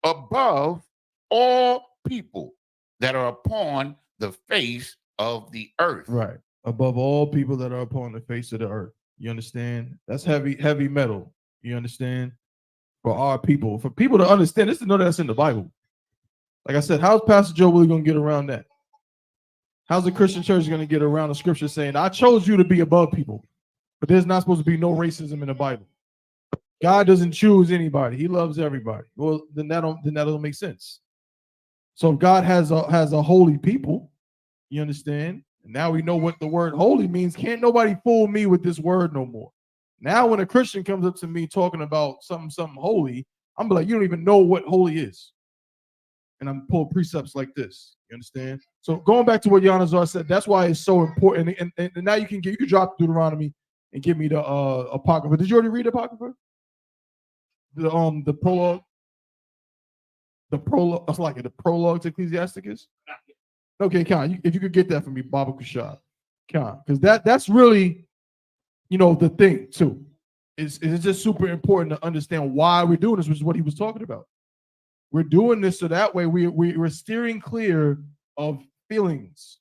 above all people that are upon the face of the earth. Right. Above all people that are upon the face of the earth. You understand? That's heavy metal. You understand? For our people, for people to understand, this to know that's in the Bible. Like I said, how's Pastor Joe really going to get around that? How's the Christian church going to get around the scripture saying, I chose you to be above people, but there's not supposed to be no racism in the Bible. God doesn't choose anybody. He loves everybody. Well, then that don't make sense. So if God has a holy people, you understand? And now we know what the word holy means. Can't nobody fool me with this word no more. Now, when a Christian comes up to me talking about something holy, I'm like, you don't even know what holy is. And I'm pulling precepts like this. You understand? So going back to what Yanazar said, that's why it's so important. And now you can drop Deuteronomy and give me the Apocrypha. Did you already read the Apocrypha? The prologue. The prologue. That's like it. The prologue to Ecclesiasticus. Okay, Khan, if you could get that for me, Baba Kushad. Khan, because that's really, you know, the thing too. It's just super important to understand why we're doing this, which is what he was talking about. We're doing this so that way we're steering clear of feelings.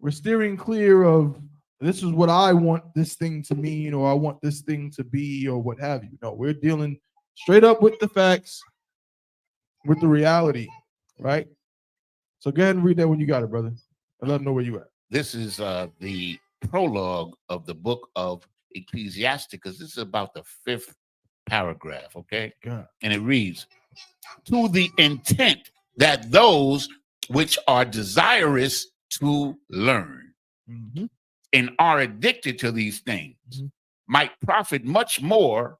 We're steering clear of this is what I want this thing to mean, or I want this thing to be, or what have you. No, we're dealing straight up with the facts, with the reality, right? So go ahead and read that when you got it, brother. And let them know where you at. This is the prologue of the book of Ecclesiasticus. This is about the 5th paragraph, okay? God. And it reads, to the intent that those which are desirous to learn and are addicted to these things might profit much more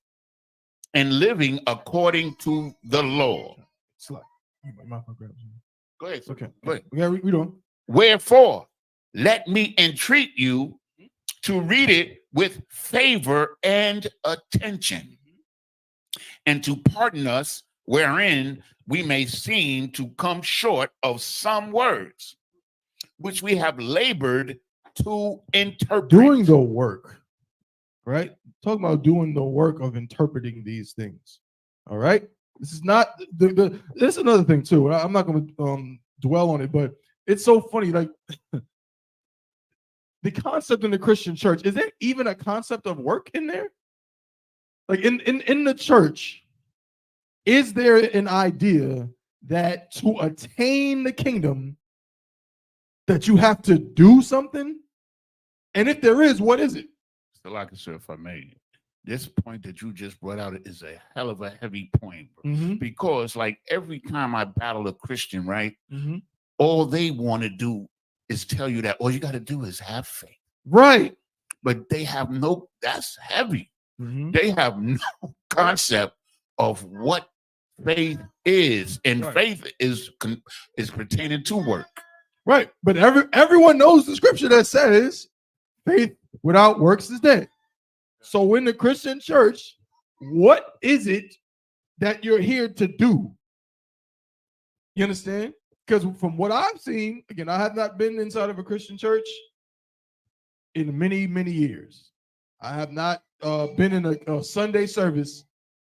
in living according to the law. Go ahead. Okay. Go ahead. Yeah, we doing. Wherefore, let me entreat you to read it with favor and attention, and to pardon us wherein we may seem to come short of some words, which we have labored to interpret. Doing the work, right? Talking about doing the work of interpreting these things. All right. This is not this is another thing too. I'm not going to dwell on it, but it's so funny. Like the concept in the Christian church, is there even a concept of work in there? Like in the church, is there an idea that to attain the kingdom that you have to do something? And if there is, what is it? So like I said, if I may, this point that you just brought out is a hell of a heavy point, bro. Mm-hmm. Because like every time I battle a Christian, right, Mm-hmm. all they want to do is tell you that all you got to do is have faith. Right. But they have no, that's heavy. Mm-hmm. They have no concept of what faith is. And Right. faith is pertaining to work. Right. But everyone knows the scripture that says faith without works is dead. So in the Christian church, what is it that you're here to do? You understand? Because from what I've seen, again, I have not been inside of a Christian church in many, many years. I have not been in a Sunday service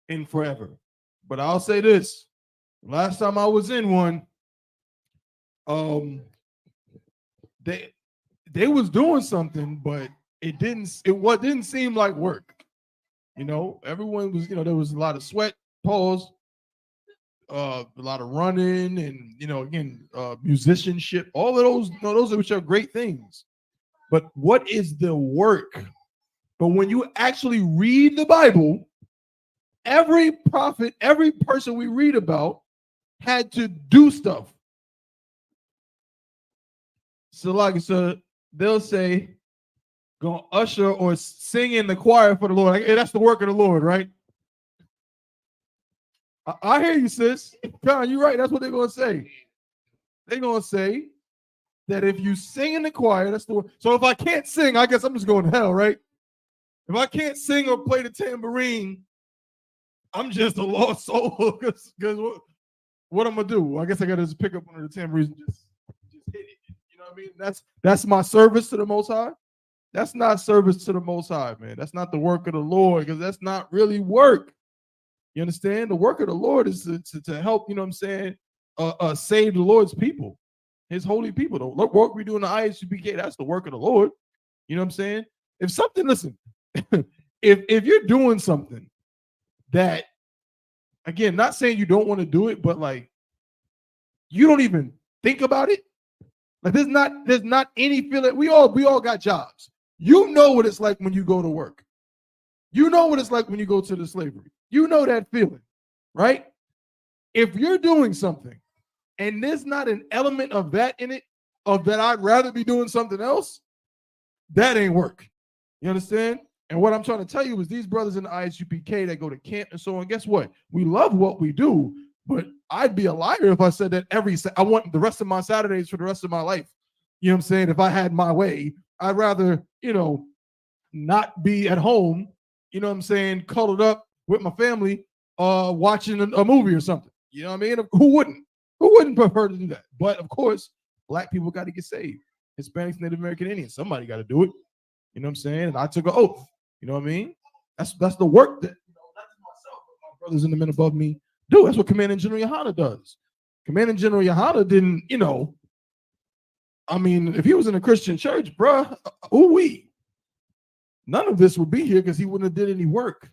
in forever. But I'll say this. Last time I was in one, they was doing something, but it didn't seem like work. You know, everyone was, there was a lot of sweat, pause, a lot of running, and again, musicianship, all of those, those are which are great things. But what is the work? But when you actually read the Bible, every prophet, every person we read about had to do stuff. So like they'll say, go usher or sing in the choir for the Lord. Like, hey, that's the work of the Lord, right? I hear you, sis. John, you're right. That's what they're going to say. They're going to say that if you sing in the choir, that's the work. So if I can't sing, I guess I'm just going to hell, right? If I can't sing or play the tambourine, I'm just a lost soul. Because what I'm going to do? I guess I got to just pick up one of the tambourines and just hit it. You know what I mean? That's my service to the Most High. That's not service to the Most High, man. That's not the work of the Lord, because that's not really work. You understand? The work of the Lord is to help, save the Lord's people, his holy people. The work we do in the I.S.U.P.K, that's the work of the Lord. You know what I'm saying? Listen, if you're doing something that, again, not saying you don't want to do it, but like you don't even think about it. Like there's not any feeling. We all got jobs. You know what it's like when you go to work. You know what it's like when you go to the slavery. You know that feeling, right? If you're doing something and there's not an element of that in it, of that I'd rather be doing something else, that ain't work. You understand? And what I'm trying to tell you is these brothers in the I.S.U.P.K that go to camp and so on, guess what? We love what we do, but I'd be a liar if I said that I want the rest of my Saturdays for the rest of my life. You know what I'm saying? If I had my way, I'd rather, not be at home, cuddled up with my family, watching a movie or something. You know what I mean? Who wouldn't? Who wouldn't prefer to do that? But of course, black people got to get saved. Hispanics, Native American Indians, somebody got to do it. You know what I'm saying? And I took an oath. You know what I mean? That's the work that not just myself, but my brothers and the men above me do. That's what Commanding General YAHANNA does. Commanding General YAHANNA didn't, if he was in a Christian church, bruh, none of this would be here because he wouldn't have did any work.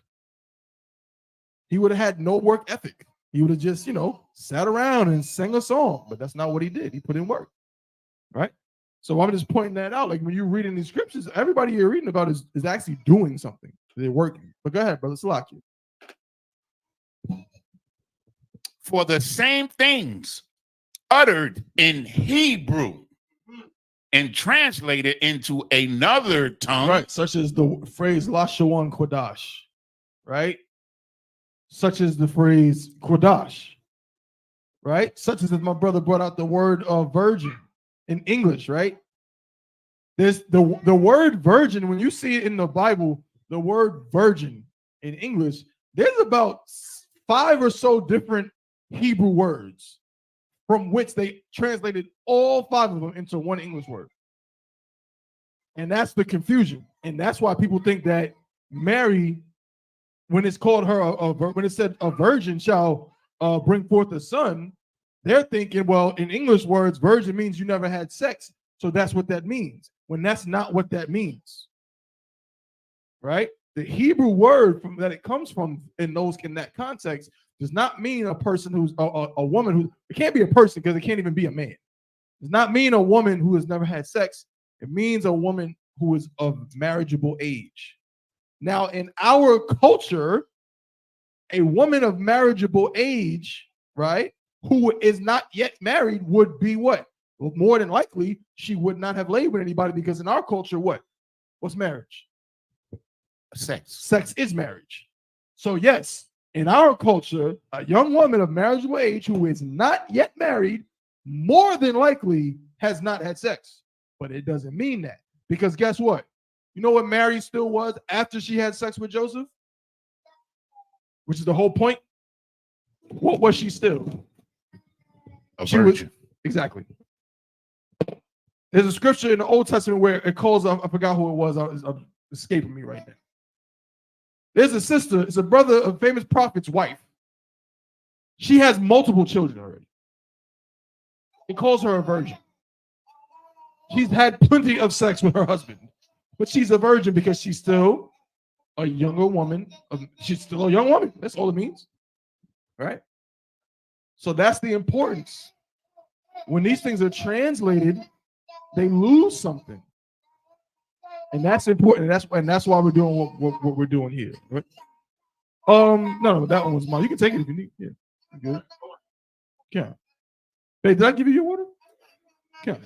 He would have had no work ethic. He would have just, sat around and sang a song, but that's not what he did. He put in work, right? So I'm just pointing that out. Like when you're reading these scriptures, everybody you're reading about is actually doing something. They're working. But go ahead, brother Salaki. For the same things uttered in Hebrew and translated into another tongue. Right, such as the phrase Lashawan Qadash, right? Such as the phrase Qadash, right? Such as my brother brought out the word virgin in English, right? There's the word virgin, when you see it in the Bible, the word virgin in English, there's about 5 or so different Hebrew words from which they translated all 5 of them into one English word. And that's the confusion. And that's why people think that Mary, when it's called her, when it said a virgin shall bring forth a son, they're thinking, well, in English words, virgin means you never had sex. So that's what that means, when that's not what that means, right? The Hebrew word that it comes from in that context does not mean a person who's a woman who, it can't be a person because it can't even be a man. It does not mean a woman who has never had sex. It means a woman who is of marriageable age. Now, in our culture, a woman of marriageable age, right, who is not yet married would be what? Well, more than likely, she would not have laid with anybody because in our culture, what? What's marriage? Sex. Sex is marriage. So yes, in our culture, a young woman of marriageable age who is not yet married more than likely has not had sex. But it doesn't mean that, because guess what? You know what Mary still was after she had sex with Joseph? Which is the whole point. What was she still? A She virgin. was, exactly. There's a scripture in the Old Testament where it calls, I forgot who it was, it's escaping me right now. There's a sister, it's a brother of a famous prophet's wife. She has multiple children already. It calls her a virgin. She's had plenty of sex with her husband, but she's a virgin because she's still a younger woman. She's still a young woman. That's all it means, right? So that's the importance. When these things are translated, they lose something, and that's important. And that's why we're doing what we're doing here. Right? No, that one was mine. You can take it if you need. Yeah, good. Yeah. Hey, did I give you your water? Come.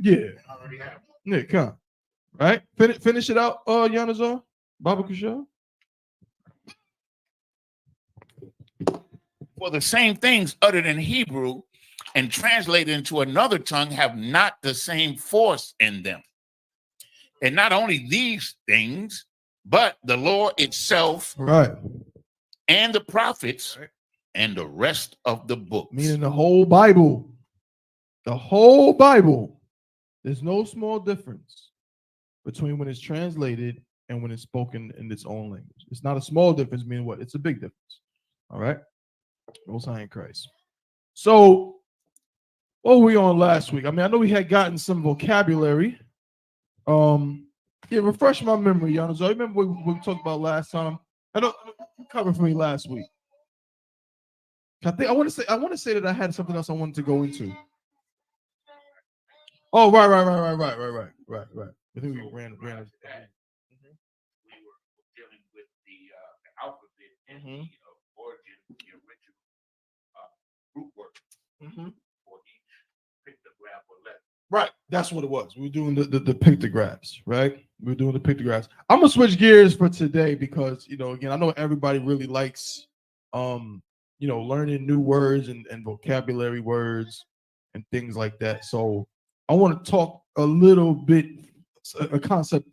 Yeah. Yeah, come. Right. Finish it out. Yanazar, Baba Kushal. For the same things uttered in Hebrew and translated into another tongue have not the same force in them. And not only these things, but the law itself, Right, and the prophets, right, and the rest of the books. Meaning the whole Bible. The whole Bible. There's no small difference between when it's translated and when it's spoken in its own language. It's not a small difference, meaning what? It's a big difference. All right. Most High in Christ. So, what were we on last week? I mean, I know we had gotten some vocabulary. Yeah, refresh my memory, Giannis. I remember what we talked about last time. I don't cover for me last week. I want to say that I had something else I wanted to go into. Oh, right. I think we ran. We were dealing with the alphabet and the origin, the original root word for each pictograph or letter. Right, that's what it was. We were doing the pictographs, right? We were doing the pictographs. I'm gonna switch gears for today because again, I know everybody really likes learning new words and vocabulary words and things like that. So I want to talk a little bit a concept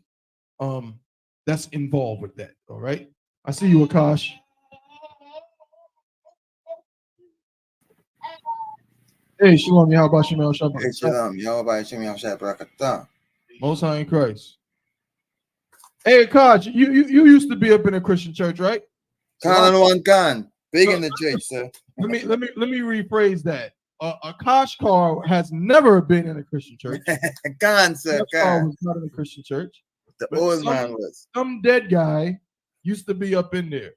that's involved with that. All right. I see you, Akash. Hey, Shalom, Yahweh Shem Shabbat. Hey, Shalom, Yahweh Shem Shabbat. Most High in Christ. Hey, Akash, you used to be up in a Christian church, right? Khan and one Khan, big in the church, sir. Let me rephrase that. Akash Carr has never been in a Christian church. Khan, sir, Khan was not in a Christian church. The old man was. Some dead guy used to be up in there.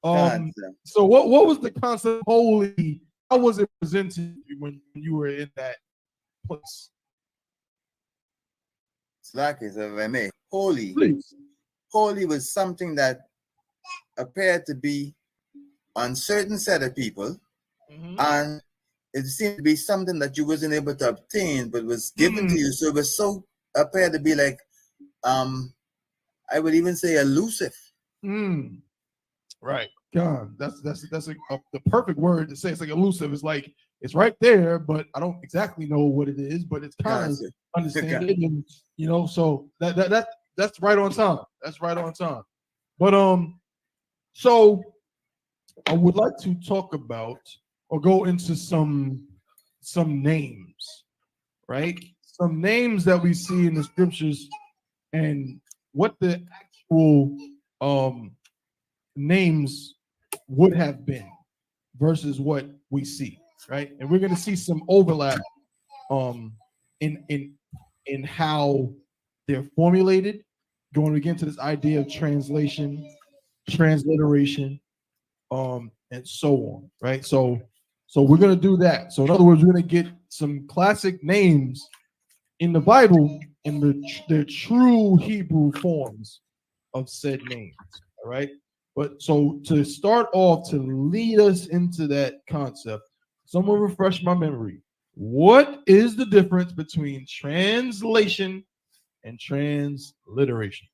Khan, So what was the concept holy? How was it presented when you were in that place? It's like it's a may. Holy. Please. Holy was something that appeared to be on certain set of people, and it seemed to be something that you wasn't able to obtain, but was given to you. So it was so appeared to be like, I would even say elusive. Right. God, that's the perfect word to say. It's like elusive. It's like it's right there, but I don't exactly know what it is, but it's kind of understand it, and so that's right on time. That's right on time. But so I would like to talk about or go into some names, right? Some names that we see in the scriptures and what the actual names would have been versus what we see, right? And we're going to see some overlap in how they're formulated, going again to this idea of translation, transliteration, and so on, right? So we're going to do that. So in other words, we're going to get some classic names in the Bible in their true Hebrew forms of said names. All right. But so to start off, to lead us into that concept, someone refresh my memory. What is the difference between translation and transliteration?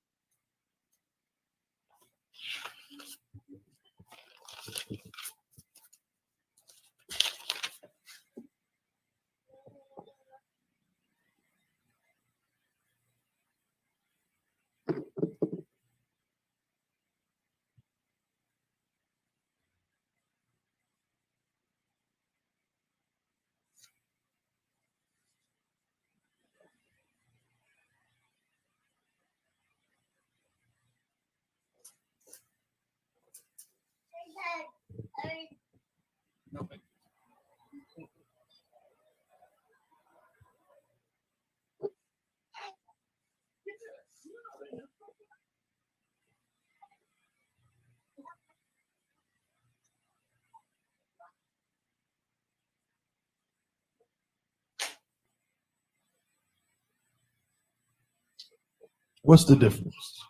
What's the difference?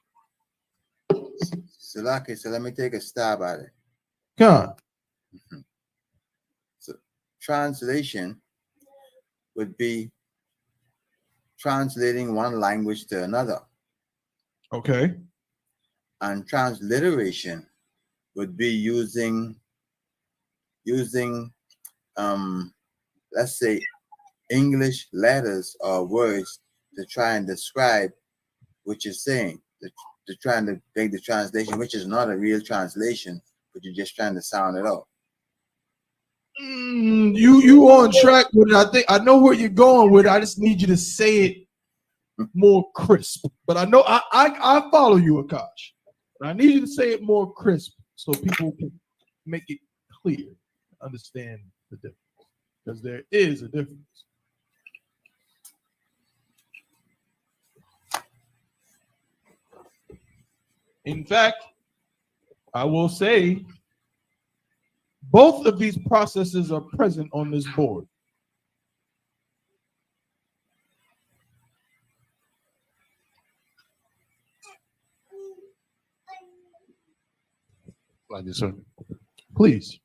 So let me take a stab at it. God. So translation would be translating one language to another. Okay. And transliteration would be using let's say English letters or words to try and describe what you're saying, to trying to make the translation, which is not a real translation, but you're just trying to sound it out. You on track with it. I think I know where you're going with it. I just need you to say it more crisp. But I know I follow you, Akash. But I need you to say it more crisp so people can make it clear, understand the difference. Because there is a difference. In fact, I will say both of these processes are present on this board. Like this, sir. Please.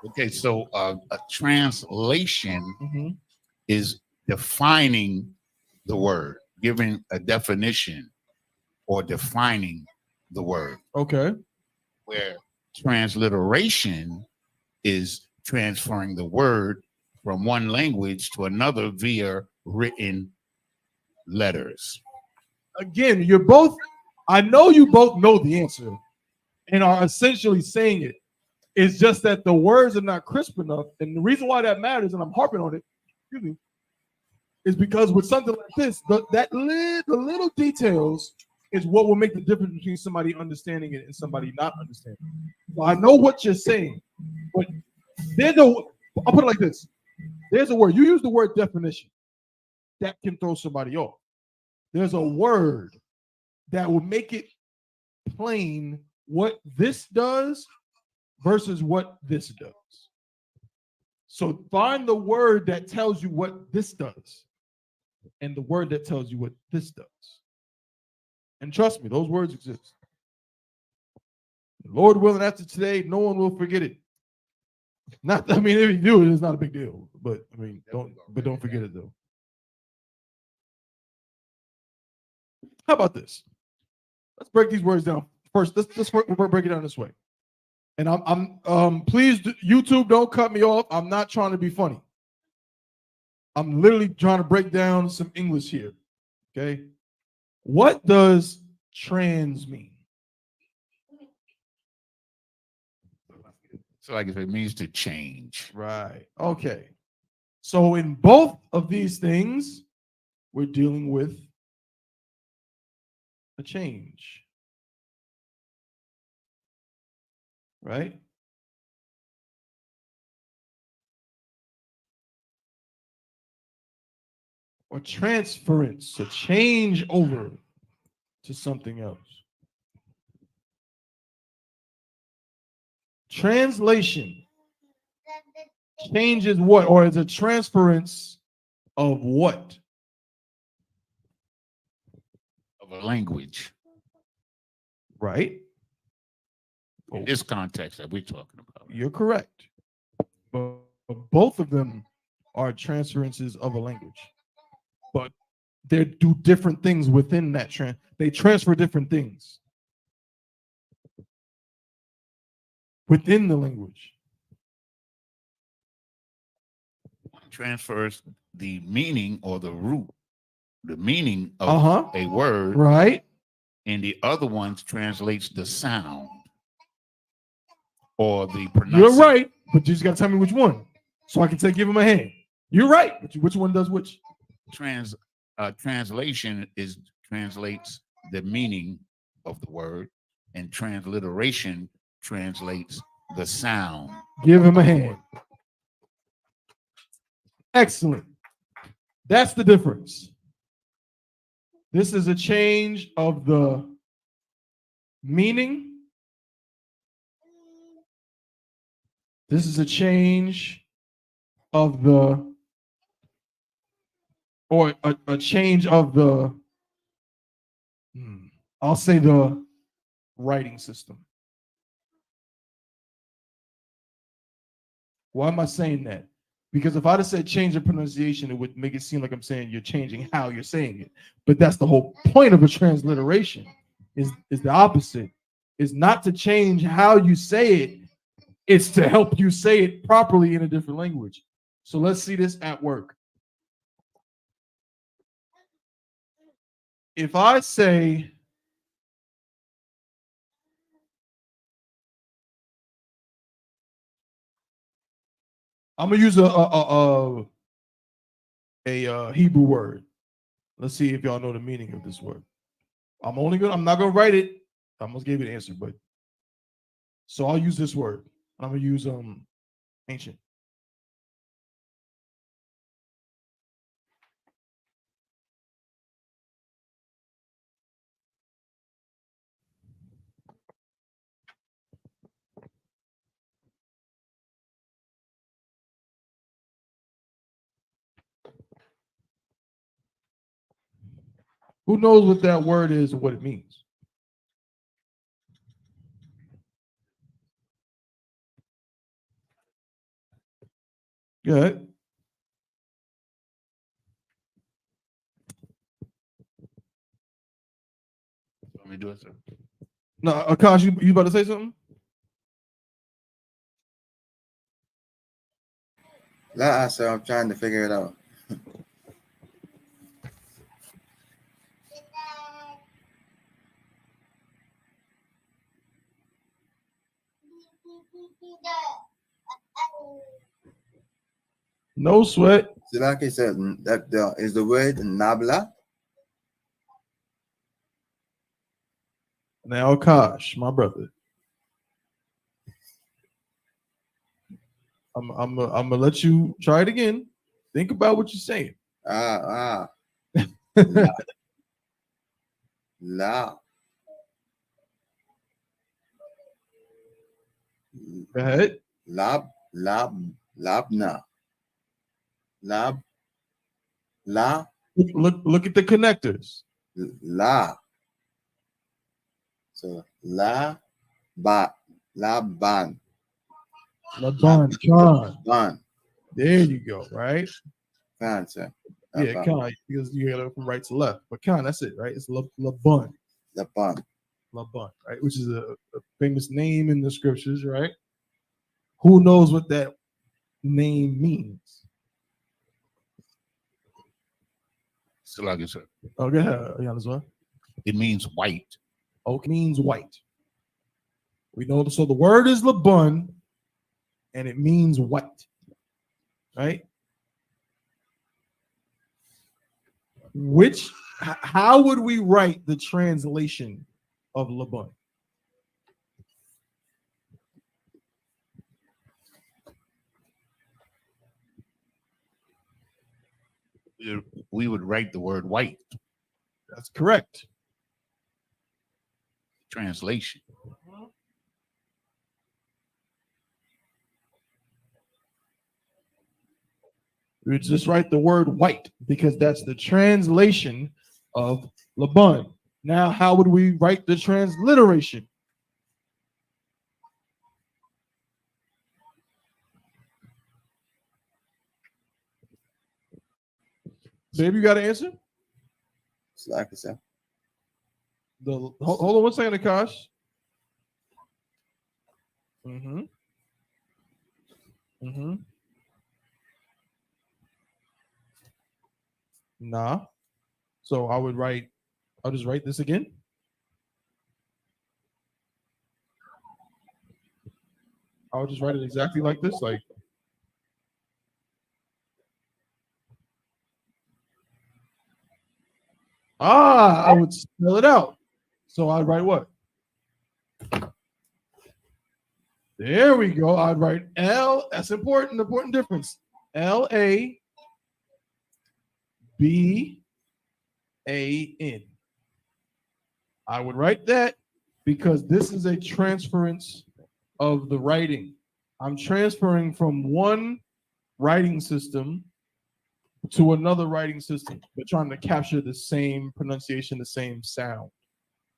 Okay, so a translation is defining the word, giving a definition or defining the word. Okay. Where transliteration is transferring the word from one language to another via written letters. Again, I know you both know the answer and are essentially saying it. It's just that the words are not crisp enough. And the reason why that matters, and I'm harping on it, is because with something like this, the little details is what will make the difference between somebody understanding it and somebody not understanding it. So I know what you're saying, but I'll put it like this. There's a word. You use the word definition. That can throw somebody off. There's a word that will make it plain what this does versus what this does. So find the word that tells you what this does and the word that tells you what this does. And trust me, those words exist. Lord willing, after today, no one will forget it. If you do, it's not a big deal. But don't forget it though. How about this? Let's break these words down. First, let's break it down this way. And I'm please, YouTube, don't cut me off. I'm not trying to be funny. I'm literally trying to break down some English here. Okay. What does trans mean? So like if it means to change. Right. Okay. So in both of these things, we're dealing with a change. Right? Or transference, a change over to something else. Translation changes what? Or is a transference of what? Of a language. Right? In this context that we're talking about. You're correct. But both of them are transferences of a language. But they do different things within that they transfer different things within the language. Transfers the meaning or the root, the meaning of a word. Right. And the other ones translates the sound or the pronunciation. You're right, but you just got to tell me which one so I can give him a hand. You're right, but which one does which? Translation translates the meaning of the word, and transliteration translates the sound. Give him a hand. Excellent. That's the difference. This is a change of the meaning. This is a change of the, or a change of the, I'll say the writing system. Why am I saying that? Because if I'd have said change the pronunciation, it would make it seem like I'm saying you're changing how you're saying it. But that's the whole point of a transliteration, is the opposite. It's not to change how you say it. It's to help you say it properly in a different language. So let's see this at work. If I say, I'm gonna use a Hebrew word. Let's see if y'all know the meaning of this word. I'm not gonna write it. I'm gonna give you the answer, but so I'll use this word. I'm gonna use ancient. Who knows what that word is and what it means? Good. Let me do it, sir. No, Akash, you about to say something? Nah, so I'm trying to figure it out. No sweat. So like I said, that is the word nabla. Now, Akash, my brother. I'm gonna let you try it again. Think about what you're saying. La. Go ahead. Labna. La. Look at the connectors. La. So Laban. Laban. There you go, right? Khan, sir. Yeah, Khan, because you got it from right to left. But Khan, that's it, right? It's Laban. Laban, right? Which is a famous name in the scriptures, right? Who knows what that name means? Still like it, sir. Oh, go ahead. It means white. Oak means white. We know, so the word is Laban, and it means white, right? How would we write the translation of Laban? We would write the word white. That's correct. Translation. We would just write the word white because that's the translation of Laban. Now, how would we write the transliteration? Babe, you got an answer? It's like I said. Hold on 1 second, Akash. Mm-hmm. Mm-hmm. Nah. So I'll just write this again. I'll just write it exactly like this, like. I would spell it out. So I'd write what? There we go. I'd write L. That's important difference. LABAN. I would write that because this is a transference of the writing. I'm transferring from one writing system to another writing system, but trying to capture the same pronunciation, the same sound.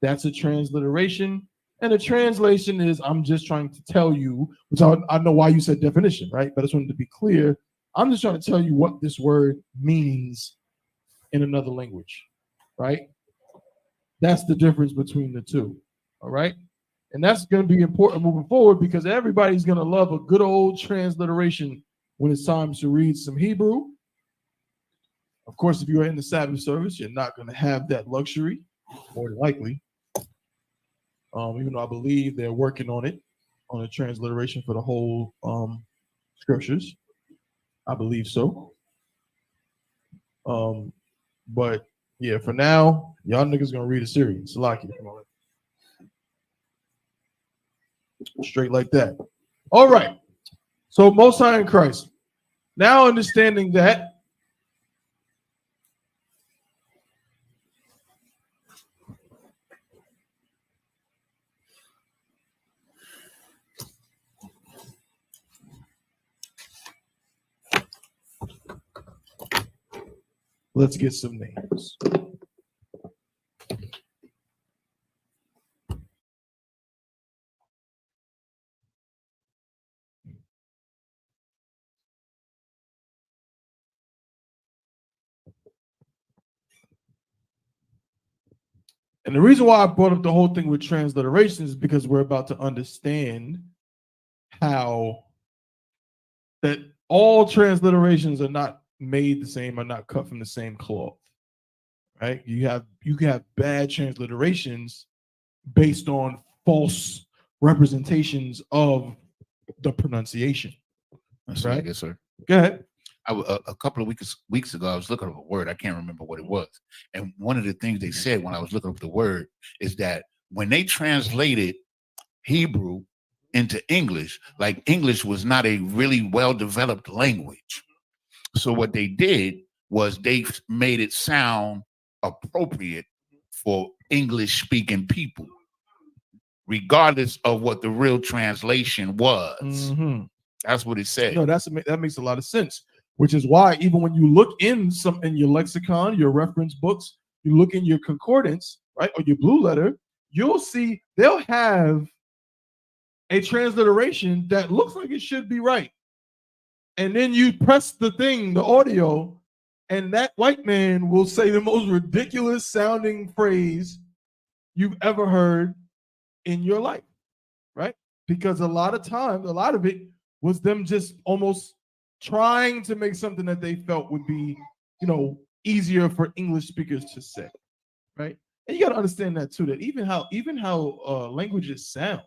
That's a transliteration. And a translation is, I'm just trying to tell you, which I know why you said definition, right? But I just wanted to be clear. I'm just trying to tell you what this word means in another language, right? That's the difference between the two, all right? And that's going to be important moving forward because everybody's going to love a good old transliteration when it's time to read some Hebrew. Of course, if you're in the Sabbath service, you're not going to have that luxury, more than likely. Even though I believe they're working on it, on a transliteration for the whole scriptures. I believe so. But yeah, for now, y'all niggas gonna read a series. Salaki. Straight like that. All right. So Most High in Christ. Now understanding that. Let's get some names. And the reason why I brought up the whole thing with transliteration is because we're about to understand how that all transliterations are not made the same, are not cut from the same cloth, right? You can have bad transliterations based on false representations of the pronunciation. That's right. Yes, sir. Go ahead. A couple of weeks ago, I was looking up a word. I can't remember what it was. And one of the things they said when I was looking up the word is that when they translated Hebrew into English, like English was not a really well-developed language. So what they did was they made it sound appropriate for English-speaking people, regardless of what the real translation was. Mm-hmm. That's what it said. No, that makes a lot of sense. Which is why even when you look in your lexicon, your reference books, you look in your concordance, right, or your blue letter, you'll see they'll have a transliteration that looks like it should be right. And then you press the audio, and that white man will say the most ridiculous sounding phrase you've ever heard in your life, right? Because a lot of it was them just almost trying to make something that they felt would be, easier for English speakers to say, right? And you got to understand that too, that even how languages sound,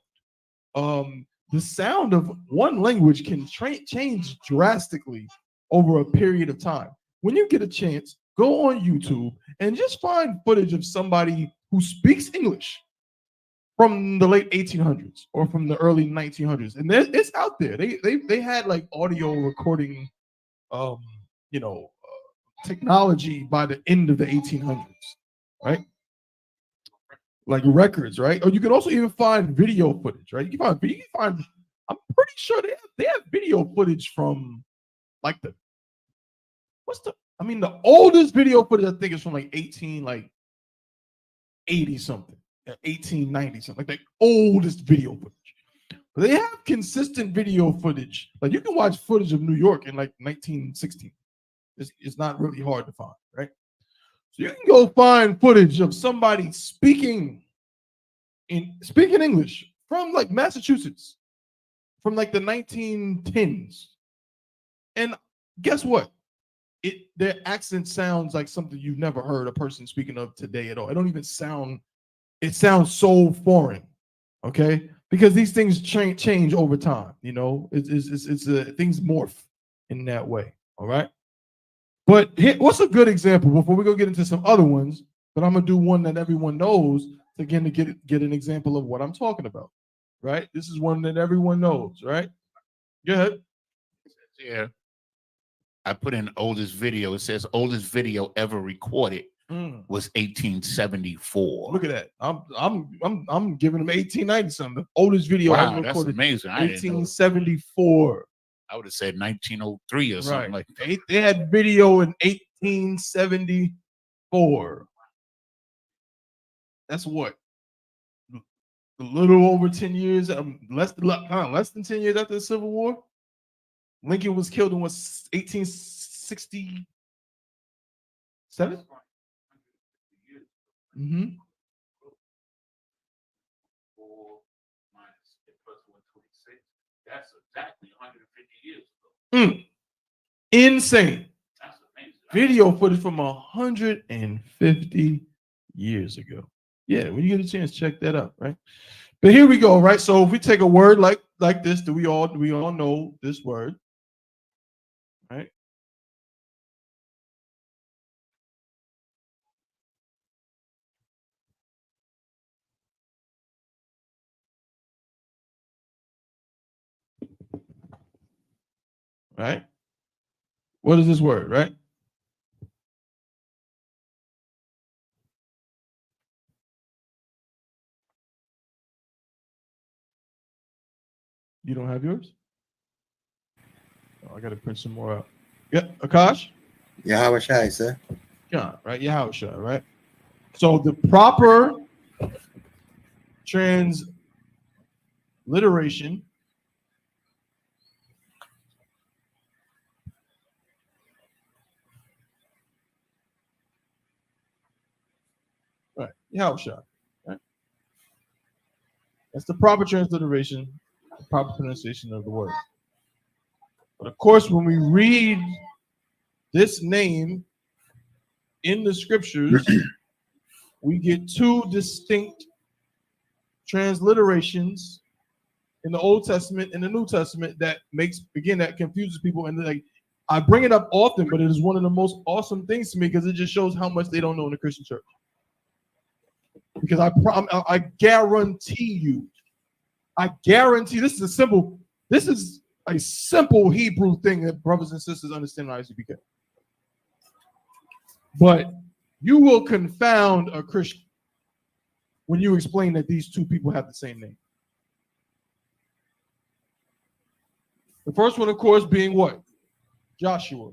the sound of one language can change drastically over a period of time. When you get a chance, go on YouTube and just find footage of somebody who speaks English from the late 1800s or from the early 1900s, and it's out there. They had like audio recording, technology by the end of the 1800s, right? Like records, right? Or you can also even find video footage, right? You can find. I'm pretty sure they have video footage from like the oldest video footage I think is from like 80 something, 1890 something, like the oldest video footage. But they have consistent video footage. Like you can watch footage of New York in like 1916. It's not really hard to find, right? So you can go find footage of somebody speaking English from like Massachusetts, from like the 1910s. And guess what? Their accent sounds like something you've never heard a person speaking of today at all. It don't even sound, it sounds so foreign, okay? Because these things change over time, you know? Things morph in that way, all right? But what's a good example before we go get into some other ones? But I'm gonna do one that everyone knows again to get an example of what I'm talking about, right? This is one that everyone knows, right? Go ahead. Yeah. I put in oldest video. It says oldest video ever recorded was 1874. Look at that. I'm giving them 1890 something. The oldest video ever recorded. That's amazing. 1874. I would have said 1903 or something like that. They had video in 1874. That's what? A little over 10 years, less than 10 years after the Civil War. Lincoln was killed in 1867? Mm-hmm. That's exactly 150 years ago. Insane. That's amazing. Video footage from 150 years ago. Yeah, when you get a chance, check that out, right? But here we go, right? So if we take a word like this, do we all know this word? Right? Right? What is this word, right? You don't have yours? Oh, I got to print some more out. Yeah, Akash? Yahawashi, sir. Yeah, right? Yahawashi, right? So the proper transliteration right, Yahawashi, right? That's the proper transliteration, the proper pronunciation of the word. But of course, when we read this name in the scriptures, we get two distinct transliterations in the Old Testament and the New Testament that confuses people. And like, I bring it up often, but it is one of the most awesome things to me because it just shows how much they don't know in the Christian church. Because I guarantee you, this is a simple Hebrew thing that brothers and sisters understand in I.S.U.P.K. But you will confound a Christian when you explain that these two people have the same name. The first one, of course, being what? Joshua.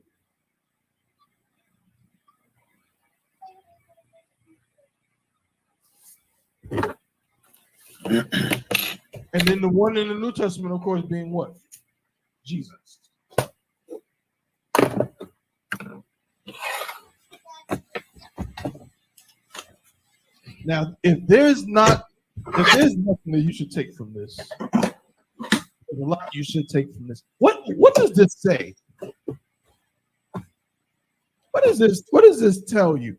And then the one in the New Testament, of course, being what? Jesus. Now, if there's nothing that you should take from this, there's a lot you should take from this. What does this say? What does this tell you?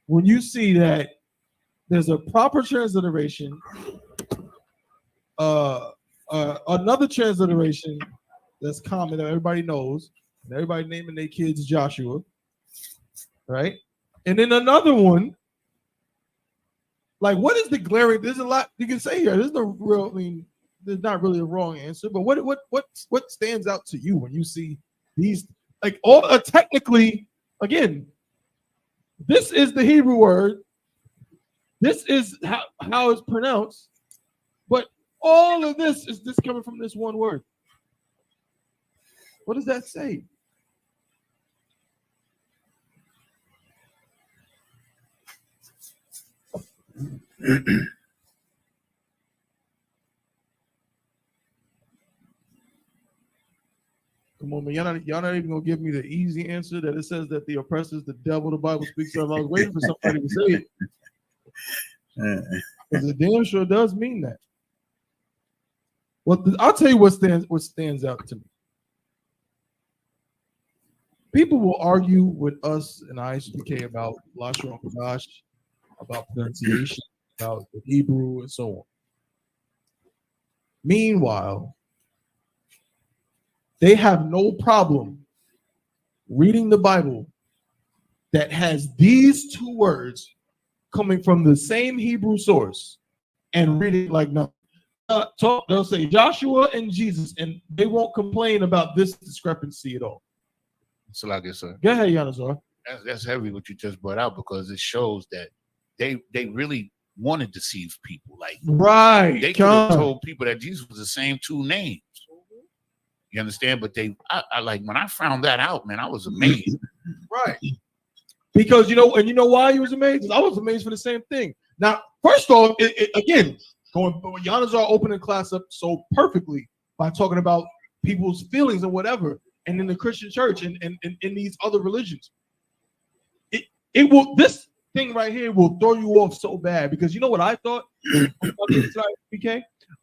When you see that there's a proper transliteration, another transliteration that's common that everybody knows, and everybody naming their kids Joshua, right? And then another one, like what is the glaring? There's a lot you can say here. There's no real, there's not really a wrong answer, but what stands out to you when you see these? Like all technically, again, this is the Hebrew word. This is how it's pronounced, but all of this is just coming from this one word. What does that say? Come on, man. Y'all not even gonna give me the easy answer that it says that the oppressor is the devil the Bible speaks of. I was waiting for somebody to say it. Because it damn sure does mean that. Well, I'll tell you what stands out to me. People will argue with us in I.S.U.P.K about Lashawan Qadash, about pronunciation, about the Hebrew, and so on. Meanwhile, they have no problem reading the Bible that has these two words coming from the same Hebrew source and reading like nothing. They'll say Joshua and Jesus, and they won't complain about this discrepancy at all. So like I said, Go ahead, Yanazar. that's heavy what you just brought out, because it shows that they really want to deceive people. Like, Right. they could have told people that Jesus was the same two names. You understand? But I like, when I found that out, man, I was amazed. Right. Because you know why he was amazed? I was amazed for the same thing. Now, first off, again, Yanazar opening class up so perfectly by talking about people's feelings and whatever, and in the Christian church and in these other religions. This thing right here will throw you off so bad, because you know what I thought?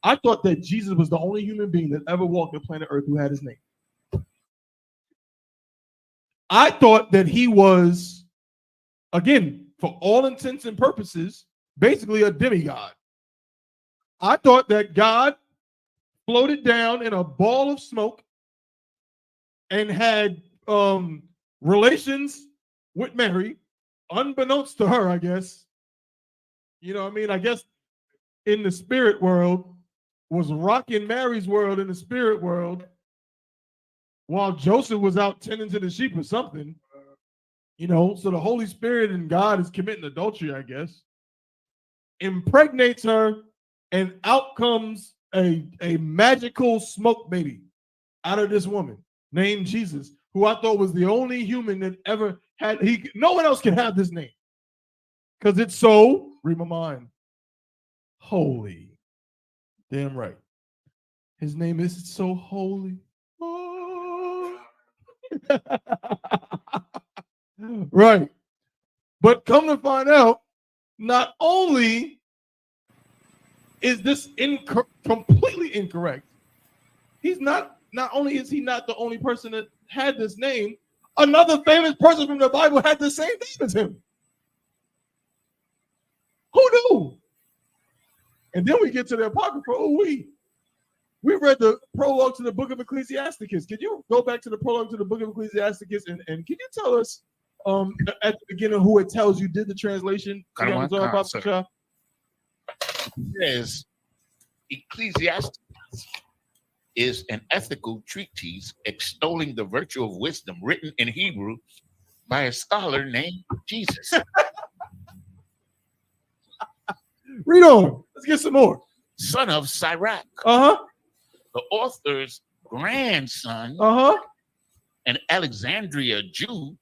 I thought that Jesus was the only human being that ever walked the planet Earth who had his name. I thought that he was, again, for all intents and purposes, basically a demigod. I thought that God floated down in a ball of smoke and had relations with Mary, unbeknownst to her, I guess. You know what I mean? I guess in the spirit world, was rocking Mary's world in the spirit world while Joseph was out tending to the sheep or something. You know, so the Holy Spirit and God is committing adultery, I guess. Impregnates her, and out comes a magical smoke baby out of this woman named Jesus, who I thought was the only human that ever had. No one else can have this name, because it's so, read my mind, holy. Damn right. His name is so holy. Oh. Right. But come to find out, not only is this completely incorrect, not only is he not the only person that had this name, another famous person from the Bible had the same name as him. Who knew? And then we get to the Apocrypha. Oh, we read the prologue to the book of Ecclesiasticus. Can you go back to the prologue to the book of Ecclesiasticus and can you tell us at the beginning who it tells you did the translation? Yes, Ecclesiasticus is an ethical treatise extolling the virtue of wisdom, written in Hebrew by a scholar named Jesus. Read on. Let's get some more. Son of Sirach. The author's grandson, an Alexandria Jew,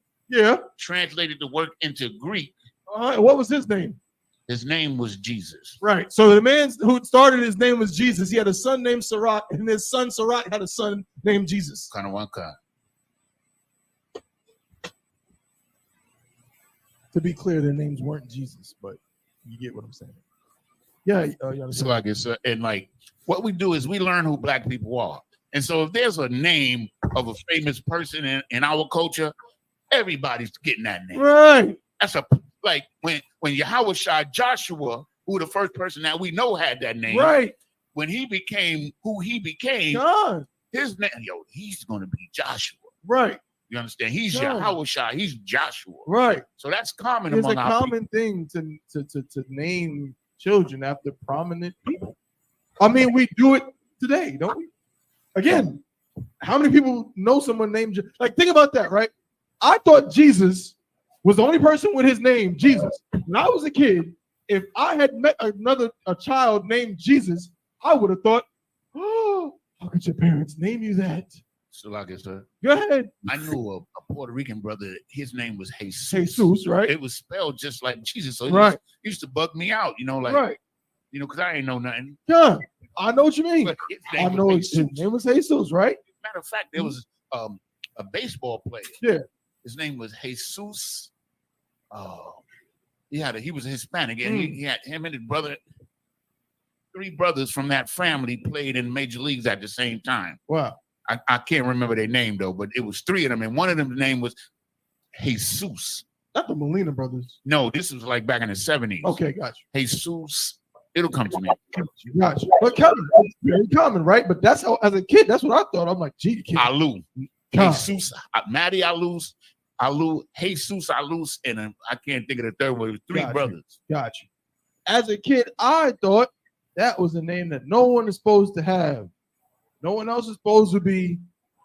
translated the work into Greek. What was his name? His name was Jesus. Right. So the man who started, his name was Jesus. He had a son named Sirach, and his son Sirach had a son named Jesus. Kind of one kind. To be clear, their names weren't Jesus, but you get what I'm saying. Yeah. So I guess, and like what we do is we learn who Black people are. And so if there's a name of a famous person in our culture, everybody's getting that name. Right. That's like when YAHANNA Joshua, who the first person that we know had that name. Right. When he became who he became, God. His name, he's going to be Joshua. Right. You understand? He's YAHANNA. He's Joshua. Right. So that's common it's among a our common thing to name children after prominent people. I mean, we do it today, don't we? Again, how many people know someone named, like, think about that, right? I thought Jesus was the only person with his name, Jesus. When I was a kid, if I had met a child named Jesus, I would have thought, oh, how could your parents name you that? So like I said, Go ahead. I knew a Puerto Rican brother. His name was Jesus. Jesus, right? It was spelled just like Jesus. So Right. it used to bug me out, like, Right. because I ain't know nothing. Yeah, I know what you mean. But his I name know was his name was Jesus, right? Matter of fact, there was a baseball player. Yeah. His name was Jesus. He was a Hispanic, and he had him and his brother. 3 brothers from that family played in major leagues at the same time. Wow. I can't remember their name though, but it was 3 of them, and one of them's name was Jesus. Not the Molina brothers. No, this was like back in the 70s. Okay, gotcha. Jesus. It'll come to me. Gotcha. But common, it's very common, right? But that's how, as a kid, that's what I thought. I'm like, gee, kid. Alu. Jesus. Maddie Alus. Alu. Jesus Alus. And I can't think of the third one. It was 3 brothers. Gotcha. As a kid, I thought that was a name that no one is supposed to have. No one else is supposed to be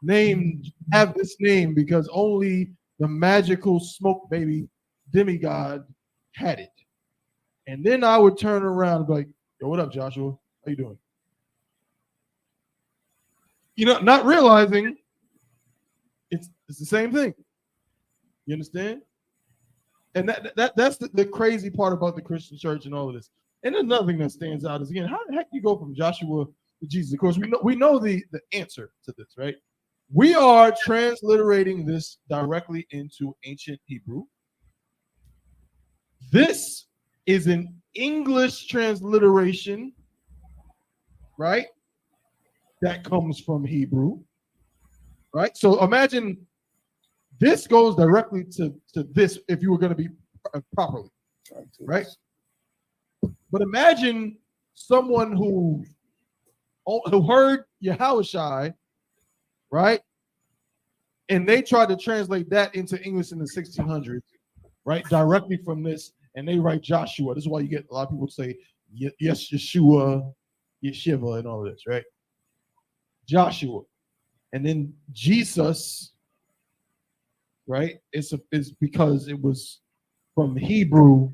named, have this name, because only the magical smoke baby demigod had it. And then I would turn around and be like, yo, what up, Joshua? How you doing? Not realizing it's the same thing. You understand? And that's the crazy part about the Christian church and all of this. And another thing that stands out is, again, how the heck you go from Joshua to Jesus? Of course, we know the answer to this, right? We are transliterating this directly into ancient Hebrew. This is an English transliteration, right? That comes from Hebrew, right? So imagine this goes directly to this if you were going to be properly, right? But imagine someone who heard YAHANNA, right? And they tried to translate that into English in the 1600s, right? Directly from this, and they write Joshua. This is why you get a lot of people say, yes, Yeshua, Yeshiva, and all of this, right? Joshua. And then Jesus, right? It's because it was from Hebrew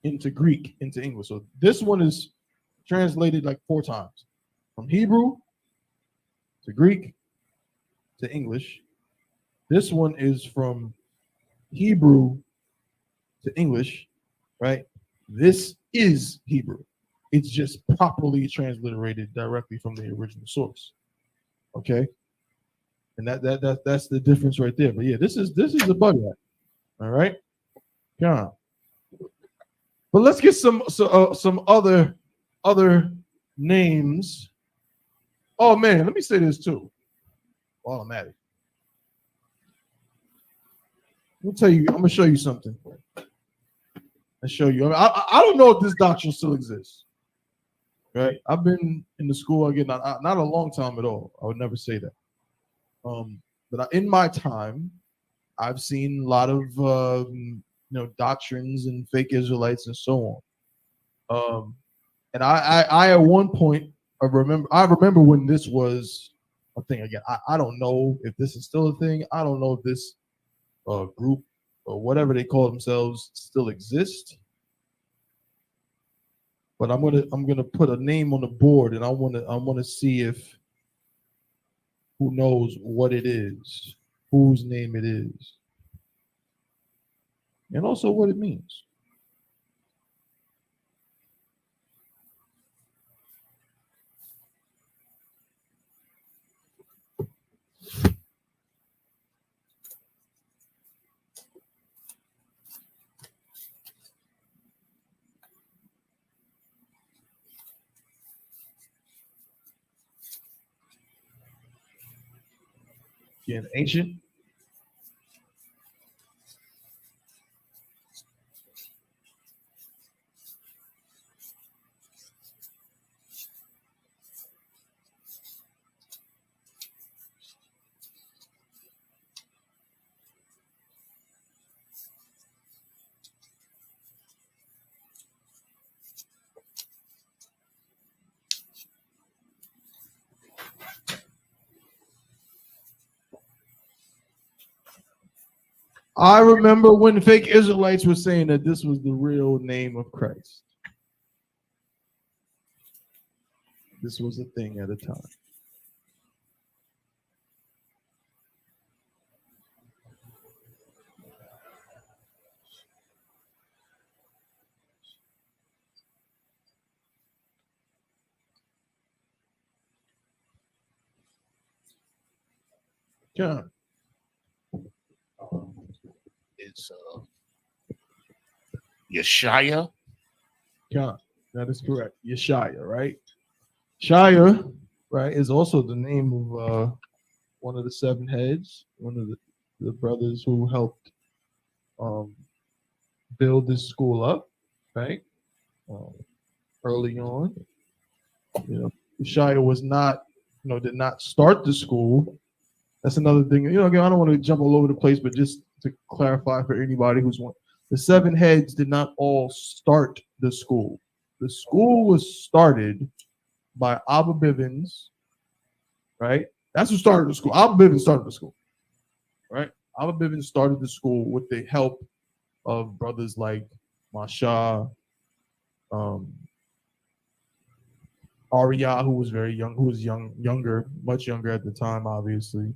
into Greek, into English. So this one is translated like 4 times. From Hebrew to Greek to English. This one is from Hebrew to English, right? This is Hebrew. It's just properly transliterated directly from the original source. Okay? And that's the difference right there. But yeah, this is a bug out. All right? Yeah. But let's get some other names. Oh man, let me say this too. While I'm at it. Let me tell you, I'm gonna show you something. I'll show you. I don't know if this doctrine still exists. Right? I've been in the school again, not a long time at all. I would never say that. But in my time, I've seen a lot of doctrines and fake Israelites and so on. And I at one point I remember when this was a thing. Again, I don't know if this is still a thing. I don't know if this group or whatever they call themselves still exist. But I'm gonna put a name on the board, and I wanna see if who knows what it is, whose name it is, and also what it means. Again, ancient. I remember when fake Israelites were saying that this was the real name of Christ. This was a thing at a time. Yeah. It's Yeshaya. Yeah, that is correct. Yeshaya, right? Shia, right, is also the name of one of the seven heads, one of the brothers who helped build this school up, right? Early on, Shia was not, did not start the school. That's another thing. Again, I don't want to jump all over the place, but just to clarify for anybody who's one, the seven heads did not all start the school. The school was started by Abba Bivens, right? That's who started the school. Abba Bivens started the school, right? Abba Bivens started the school with the help of brothers like Masha, Arya, who was very young, who was younger, much younger at the time, obviously.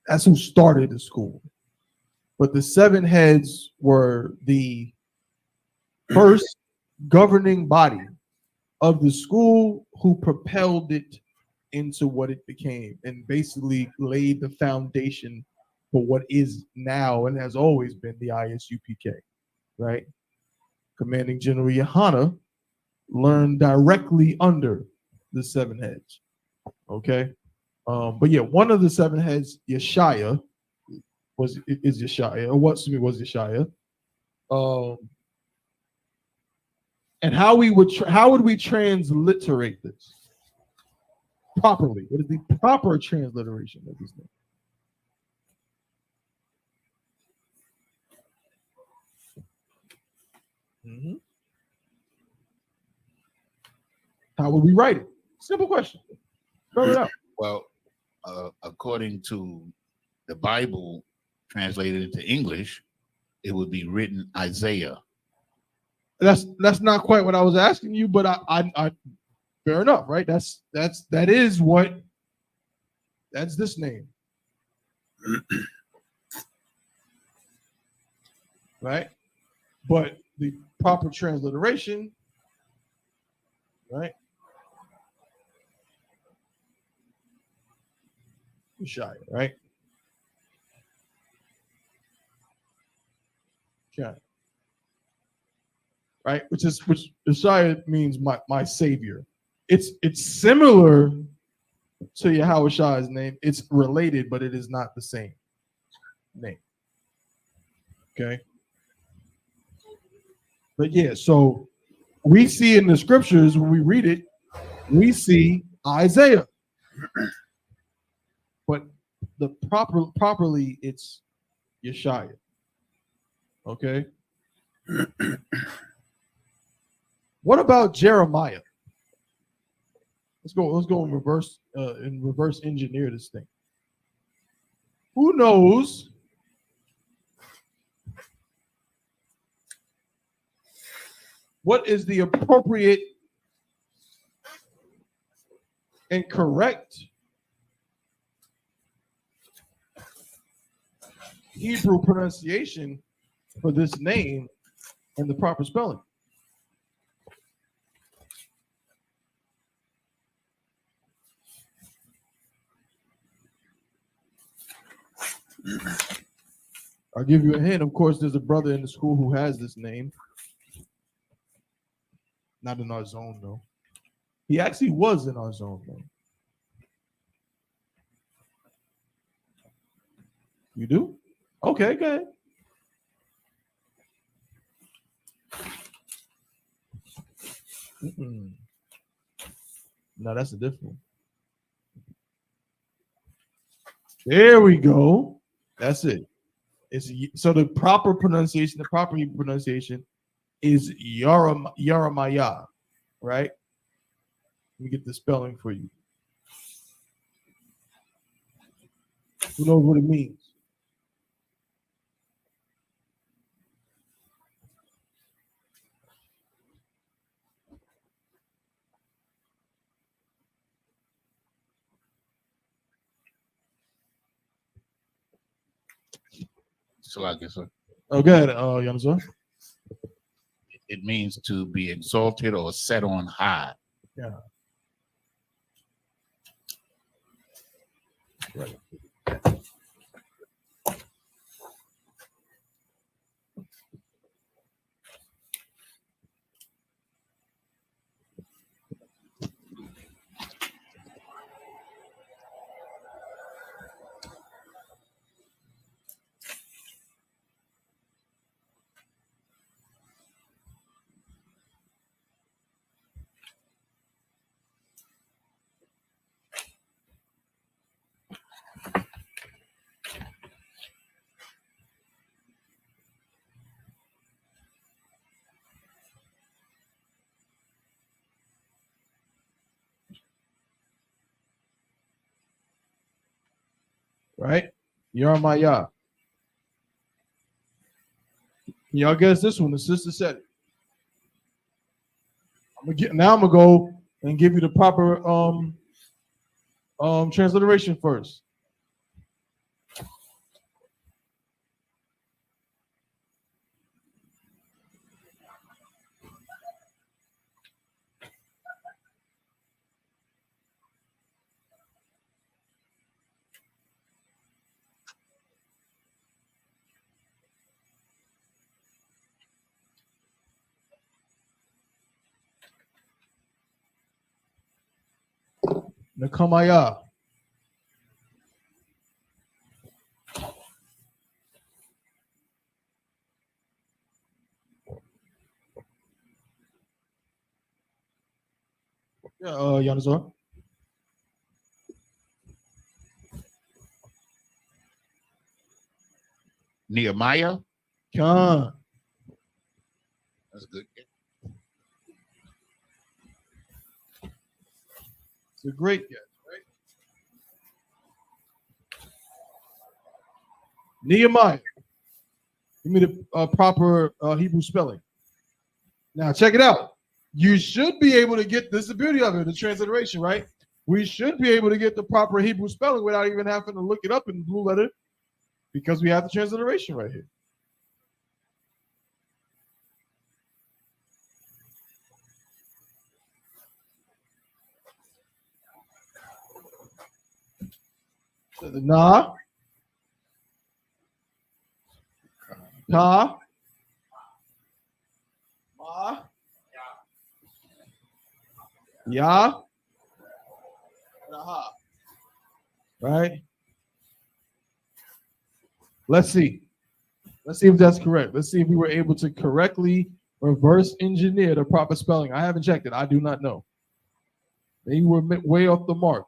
That's who started the school. But the seven heads were the first governing body of the school who propelled it into what it became and basically laid the foundation for what is now and has always been the I.S.U.P.K, right? Commanding General YAHANNA learned directly under the seven heads, okay? But yeah, one of the seven heads, Yeshaya, was Yeshaya. And how would we transliterate this properly? What is the proper transliteration of this name? How would we write it? Simple question. Throw it out. Well, according to the Bible translated into English, it would be written Isaiah. That's not quite what I was asking you, but I fair enough, right? That's this name. Right? But the proper transliteration, right? Shia, right? Shia. Right? Which Shia means my savior. It's similar to Yahweh Shai's name. It's related, but it is not the same name. Okay. But yeah, so we see in the scriptures when we read it, we see Isaiah. But the properly it's Yeshaya. Okay. What about Jeremiah? Let's go in reverse engineer this thing. Who knows what is the appropriate and correct Hebrew pronunciation for this name and the proper spelling? I'll give you a hint. Of course, there's a brother in the school who has this name. Not in our zone, though. He actually was in our zone, though. You do? Okay, go ahead. No, that's a different one. There we go. That's it. So the proper pronunciation, the proper Hebrew pronunciation is Jeremiah, right? Let me get the spelling for you. Who knows what it means? So I guess Okay, Yamza. it means to be exalted or set on high. Yeah. right. Right? Yarmaya. Can y'all guess this one? The sister said it. I'm gonna go and give you the proper transliteration first. Nakamaya. Yeah, Yanazor. Nehemiah. Khan. That's a good. It's a great guess, right? Nehemiah. Give me the proper Hebrew spelling. Now, check it out. You should be able to get this, is the beauty of it, the transliteration, right? We should be able to get the proper Hebrew spelling without even having to look it up in blue letter because we have the transliteration right here. So the Na, Ka, Ma, Ya, and Aha. Right? Let's see. Let's see if that's correct. Let's see if we were able to correctly reverse engineer the proper spelling. I haven't checked it. I do not know. Maybe we're way off the mark.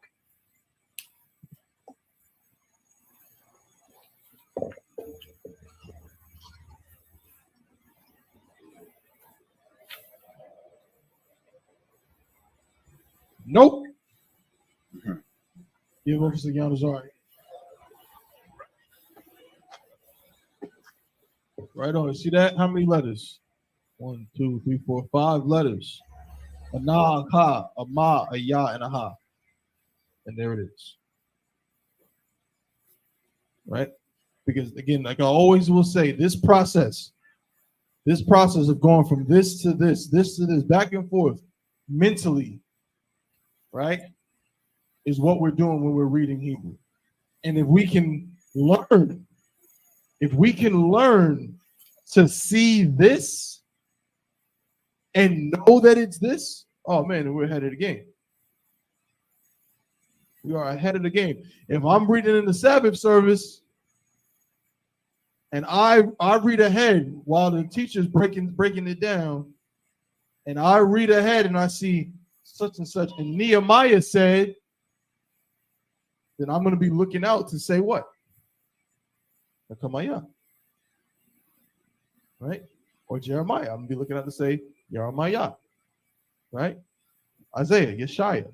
Nope. Give Officer Yanazari. Right on. See that? How many letters? 1, 2, 3, 4, 5 letters. A na, a ka, a ma, a ya, and a ha. And there it is. Right? Because again, like I always will say, this process of going from this to this to this, back and forth, mentally, right, is what we're doing when we're reading Hebrew. And if we can learn to see this and know that it's this, oh man, we're ahead of the game. We are ahead of the game. If I'm reading in the Sabbath service and I read ahead while the teacher's breaking it down, and I read ahead and I see such and such, and Nehemiah said, then I'm going to be looking out to say what? Nakamaya. Right? Or Jeremiah. I'm going to be looking out to say Jeremiah. Right? Isaiah, Yeshaya.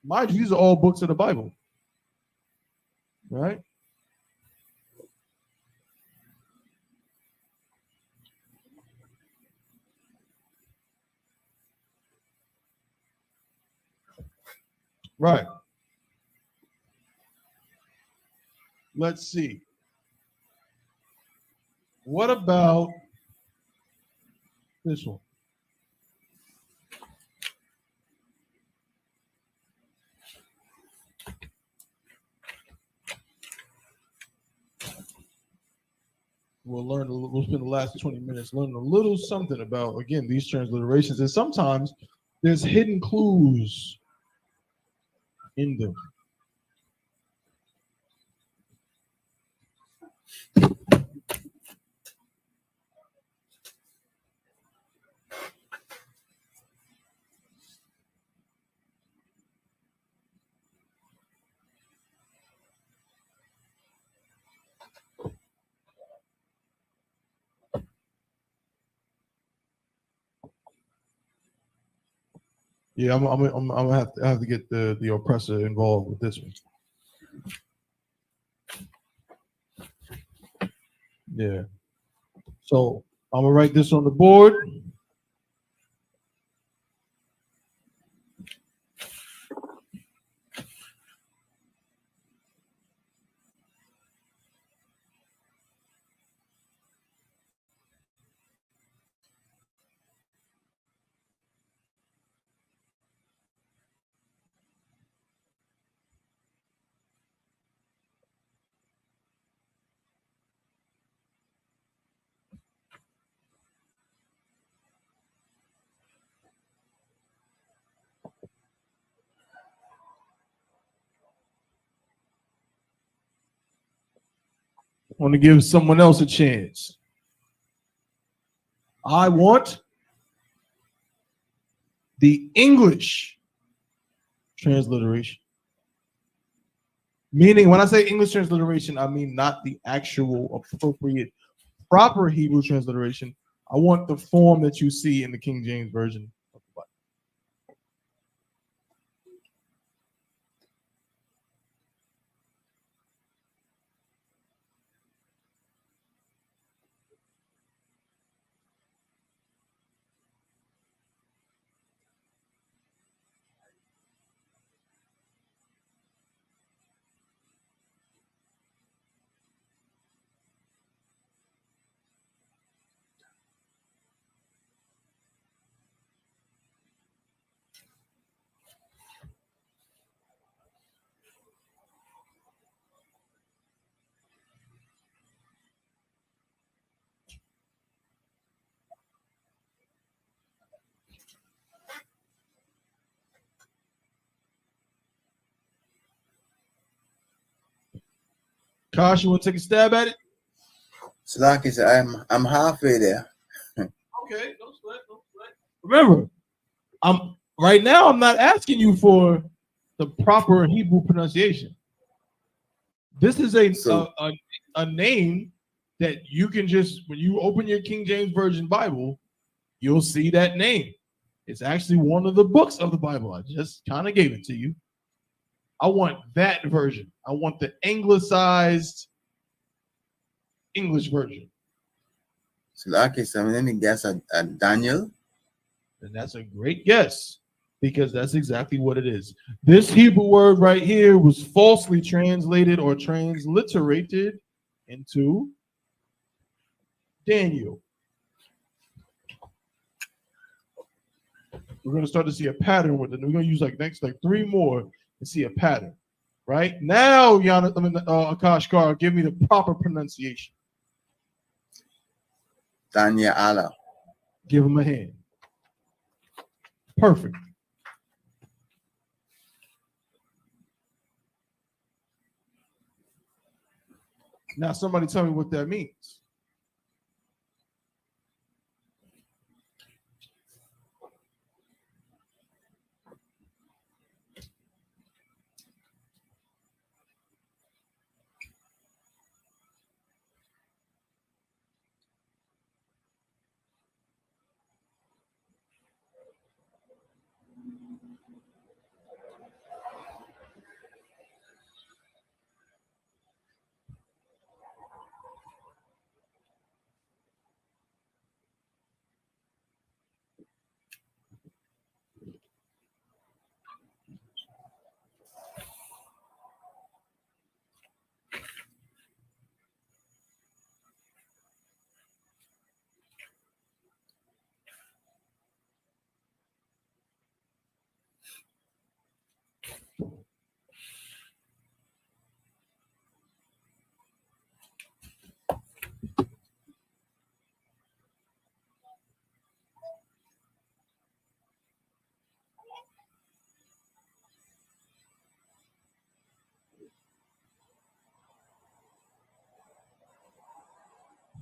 Mind you, these are all books of the Bible. Right? Right. Let's see. What about this one? We'll spend the last 20 minutes learning a little something about, again, these transliterations. And sometimes there's hidden clues in them. Yeah, I'm gonna have to get the oppressor involved with this one. Yeah. So I'm gonna write this on the board. I want to give someone else a chance. I want the English transliteration. Meaning, when I say English transliteration, I mean not the actual appropriate, proper Hebrew transliteration. I want the form that you see in the King James Version of the Bible. Kosh, you want to take a stab at it? Slack is I'm halfway there. Okay, don't sweat. Remember, right now I'm not asking you for the proper Hebrew pronunciation. This is a name that you can just, when you open your King James Version Bible, you'll see that name. It's actually one of the books of the Bible. I just kind of gave it to you. I want that version. I want the anglicized English version. Slack is let me guess at Daniel. And that's a great guess, because that's exactly what it is. This Hebrew word right here was falsely translated or transliterated into Daniel. We're going to start to see a pattern with it. We're going to use next 3 more and see a pattern. Right now, Akashkar, give me the proper pronunciation. Daniel Allah. Give him a hand. Perfect. Now, somebody tell me what that means.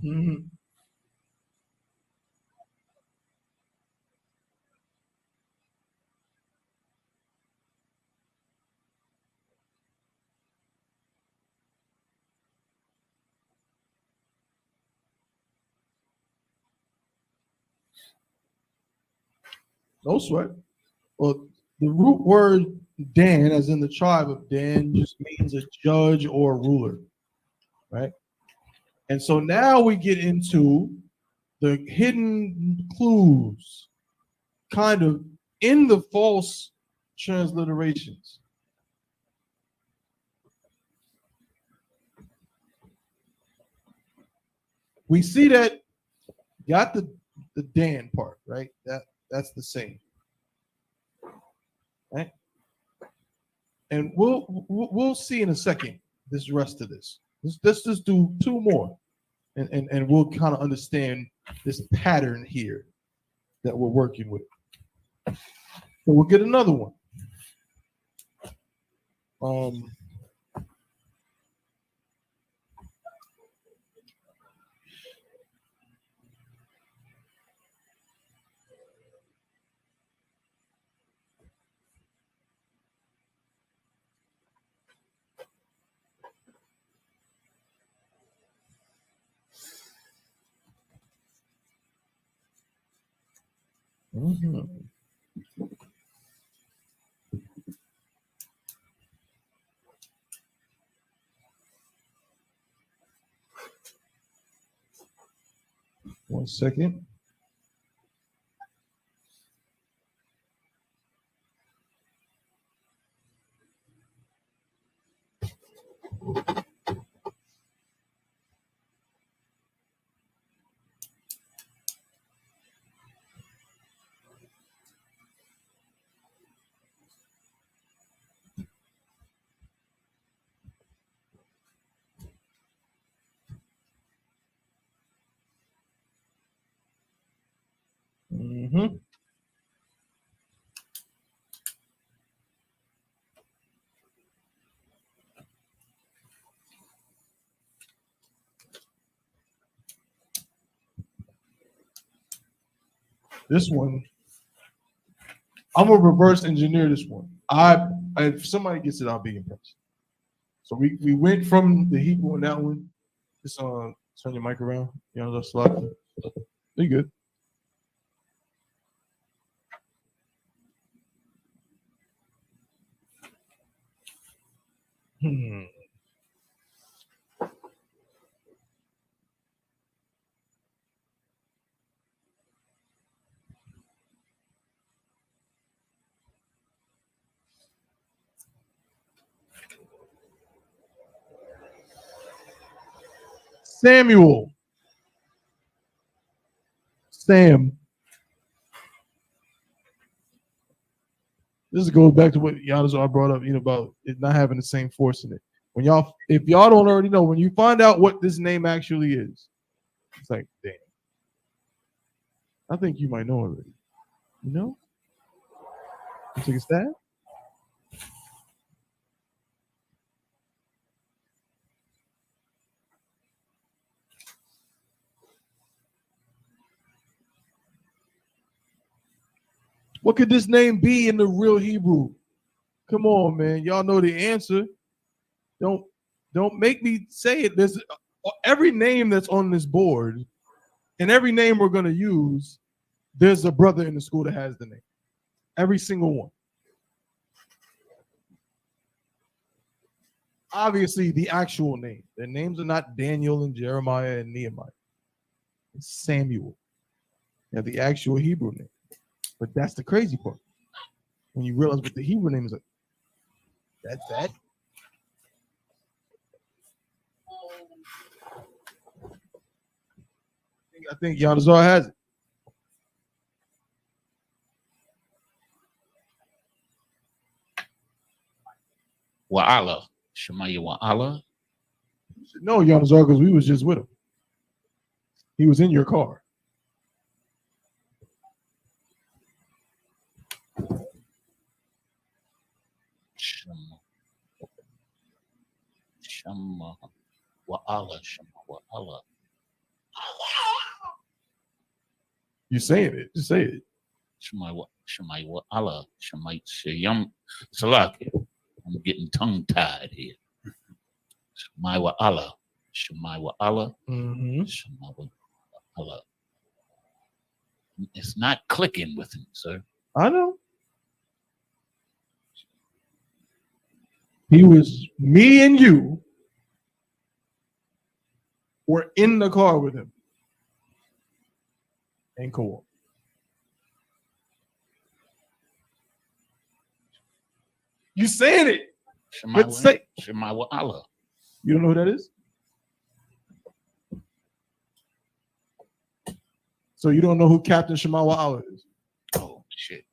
Mhm. No sweat. Well, the root word Dan, as in the tribe of Dan, just means a judge or a ruler, right? And so now we get into the hidden clues, kind of in the false transliterations. We see that got the Dan part, right? That's the same, right? And we'll see in a second this rest of this. Let's just do two more, and we'll kind of understand this pattern here that we're working with. So we'll get another one. Mhm. One second. Mm-hmm. This one, I'm gonna reverse engineer this one. If somebody gets it, I'll be impressed. So we went from the Hebrew on that one. Just turn your mic around. You know, just like be good. Hmm. Samuel. Sam. This goes back to what Yadazar brought up, about it not having the same force in it. If y'all don't already know, when you find out what this name actually is, it's like, damn. I think you might know already. You know? You take a stab? What could this name be in the real Hebrew? Come on, man. Y'all know the answer. Don't make me say it. There's every name that's on this board, and every name we're gonna use, there's a brother in the school that has the name. Every single one. Obviously, the actual name. Their names are not Daniel and Jeremiah and Nehemiah. It's Samuel. They have the actual Hebrew name. But that's the crazy part. When you realize what the Hebrew name is, like, that's that. I think Yadazar has it. Wa'ala. Shemaya Wa'ala. No, Yadazar, because we was just with him. He was in your car. Shema Wa'ala. Shema Wa'ala. You saying it? Just say it. Shemai wa Allah, Shemai Shayam Salaki. I'm getting tongue tied here. Shemai wa Allah, Shemai wa Allah, Shemai wa Allah. It's not clicking with him, sir. I know. He was, me and you were in the car with him. And cool. You saying it? Shemai wa Allah. You don't know who that is? So you don't know who Captain Shema wa Allah is? Oh shit.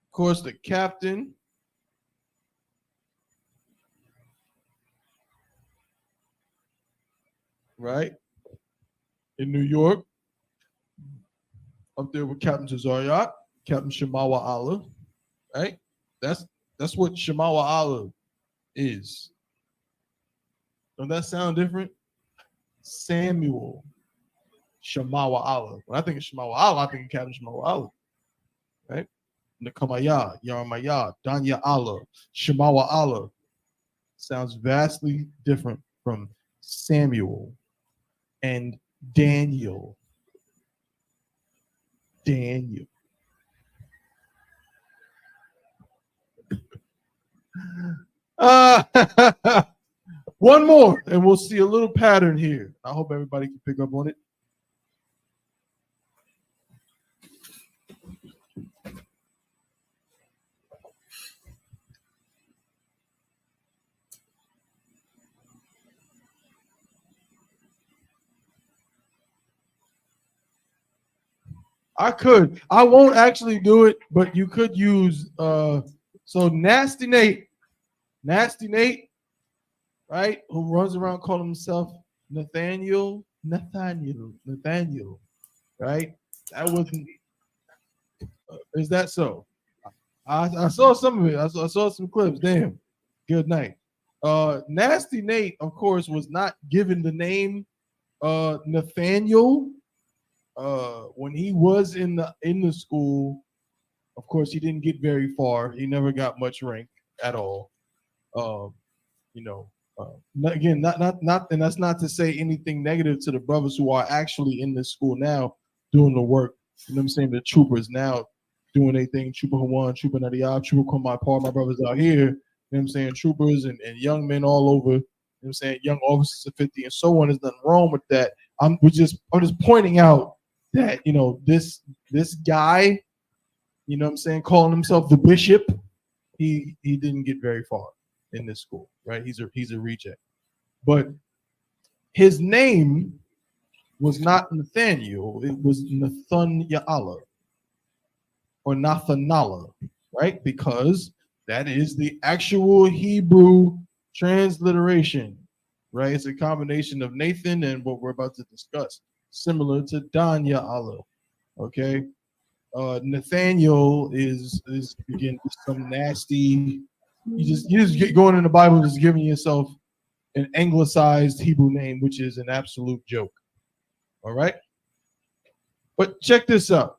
Of course, the captain. Right? In New York. Up there with Captain Tazariak, Captain Shemawa Allah. Right? That's what Shemawa Allah is. Don't that sound different? Samuel Shemawa Allah. When I think of Shemawa Allah, I think of Captain Shemawa Allah. Right? Nakamaya, Yaramaya, Danya Allah, Shemawa Allah. Sounds vastly different from Samuel and Daniel. Daniel. One more, and we'll see a little pattern here. I hope everybody can pick up on it. I won't actually do it, but you could use so Nasty Nate, right? Who runs around calling himself Nathaniel, right? That wasn't. Is that so? I saw some of it. I saw some clips. Damn. Good night. Nasty Nate, of course, was not given the name Nathaniel. When he was in the school, of course, he didn't get very far. He never got much rank at all. Again, not, and that's not to say anything negative to the brothers who are actually in this school now doing the work. You know what I'm saying? The troopers now doing their thing. Trooper Hawan, Trooper Nadiyab, Trooper Kumar, my brothers out here. You know what I'm saying? Troopers and young men all over. You know what I'm saying? Young officers of 50 and so on. There's nothing wrong with that. I'm just pointing out that, you know, this guy, you know what I'm saying, calling himself the bishop, he didn't get very far in this school, right? He's a reject. But his name was not Nathaniel, it was Nathaniel or Nathanala, right? Because that is the actual Hebrew transliteration, right? It's a combination of Nathan and what we're about to discuss, similar to Danya Allah, okay? Nathaniel is again some nasty. You just get going in the Bible, just giving yourself an anglicized Hebrew name, which is an absolute joke. All right, but check this out.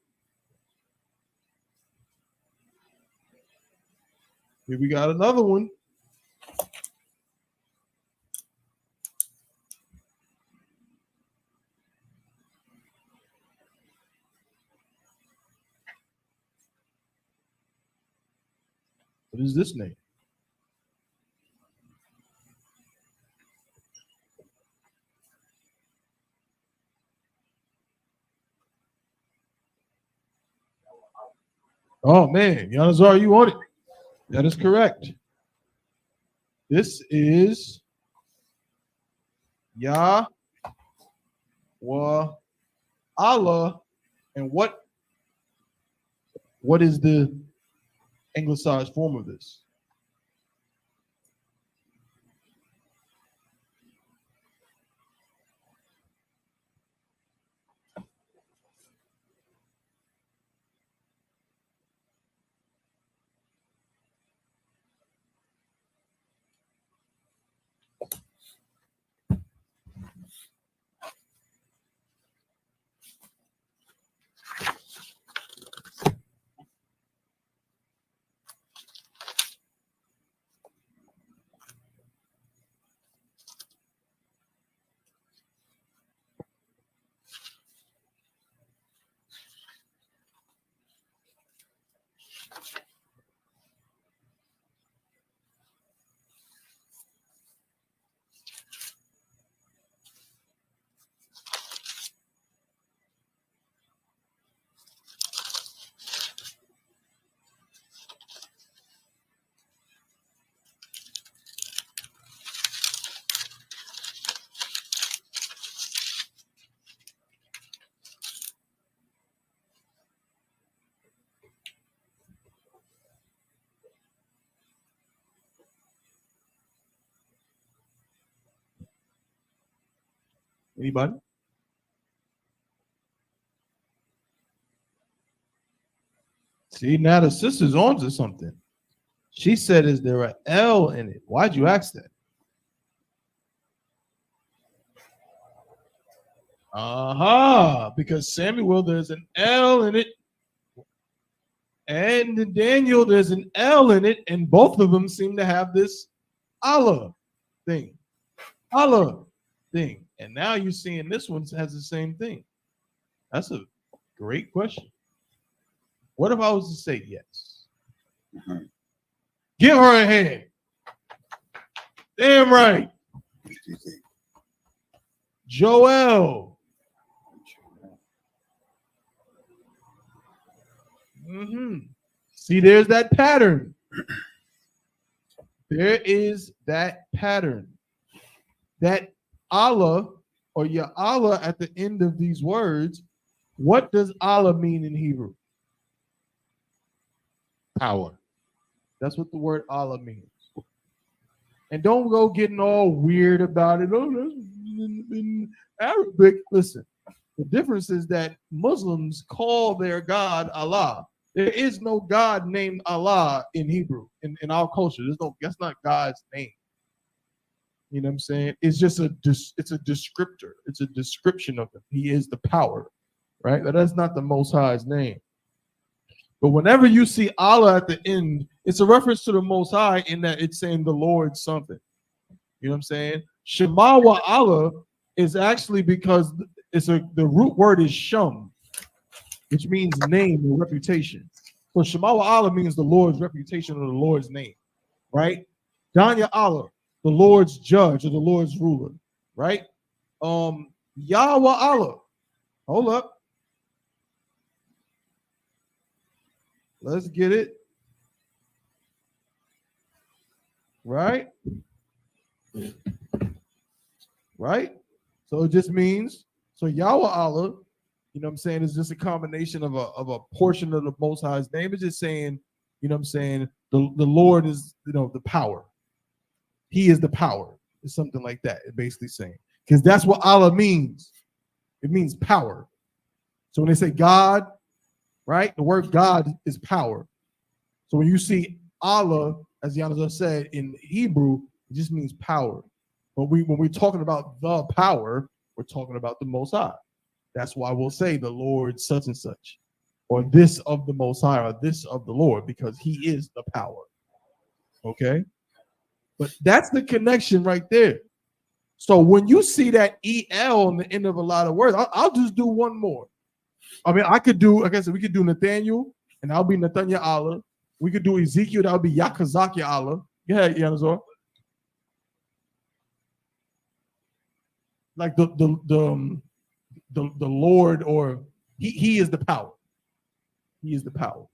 Here we got another one. What is this name? Oh man, Yanazar, you on it? That is correct. This is YAHANNA And what is the anglicized form of this? Anybody? See, now the sister's on to something. She said, is there an L in it? Why'd you ask that? Because Samuel, there's an L in it. And in Daniel, there's an L in it. And both of them seem to have this Allah thing. Allah thing. And now you're seeing this one has the same thing. That's a great question. What if I was to say yes? Mhm. Give her a hand. Damn right. Joel. See, there's that pattern. There is that pattern. That Allah or Ya Allah at the end of these words, what does Allah mean in Hebrew? Power. That's what the word Allah means. And don't go getting all weird about it. Oh, that's in Arabic. Listen, the difference is that Muslims call their God Allah. There is no God named Allah in Hebrew, in our culture. That's not God's name. You know what I'm saying? It's just it's a descriptor. It's a description of him. He is the power, right? But that's not the Most High's name. But whenever you see Allah at the end, it's a reference to the Most High in that it's saying the Lord something. You know what I'm saying? Shema wa Allah is actually because the root word is shum, which means name or reputation. So Shema wa Allah means the Lord's reputation or the Lord's name, right? Danya Allah, the Lord's judge or the Lord's ruler, right? Yah wa Allah. Hold up. Let's get it. Right? Right? So it just means, so Yahweh Allah, you know what I'm saying, is just a combination of a portion of the Most High's name. It's just saying, you know what I'm saying, the Lord is, the power. He is the power. It's something like that. It's basically saying. Because that's what Allah means. It means power. So when they say God, right, the word God is power. So when you see Allah, as Yana said, in Hebrew, it just means power. But when we're talking about the power, we're talking about the Most High. That's why we'll say the Lord such and such, or this of the Most High, or this of the Lord, because He is the power. Okay? But that's the connection right there. So when you see that EL on the end of a lot of words, I'll just do one more. I mean, I could do, like I said, we could do Nathaniel, and I'll be Nathaniel Allah. We could do Ezekiel, that'll be Yakazaki Allah. Yeah, Yanazor. Like the Lord, or he is the power. He is the power.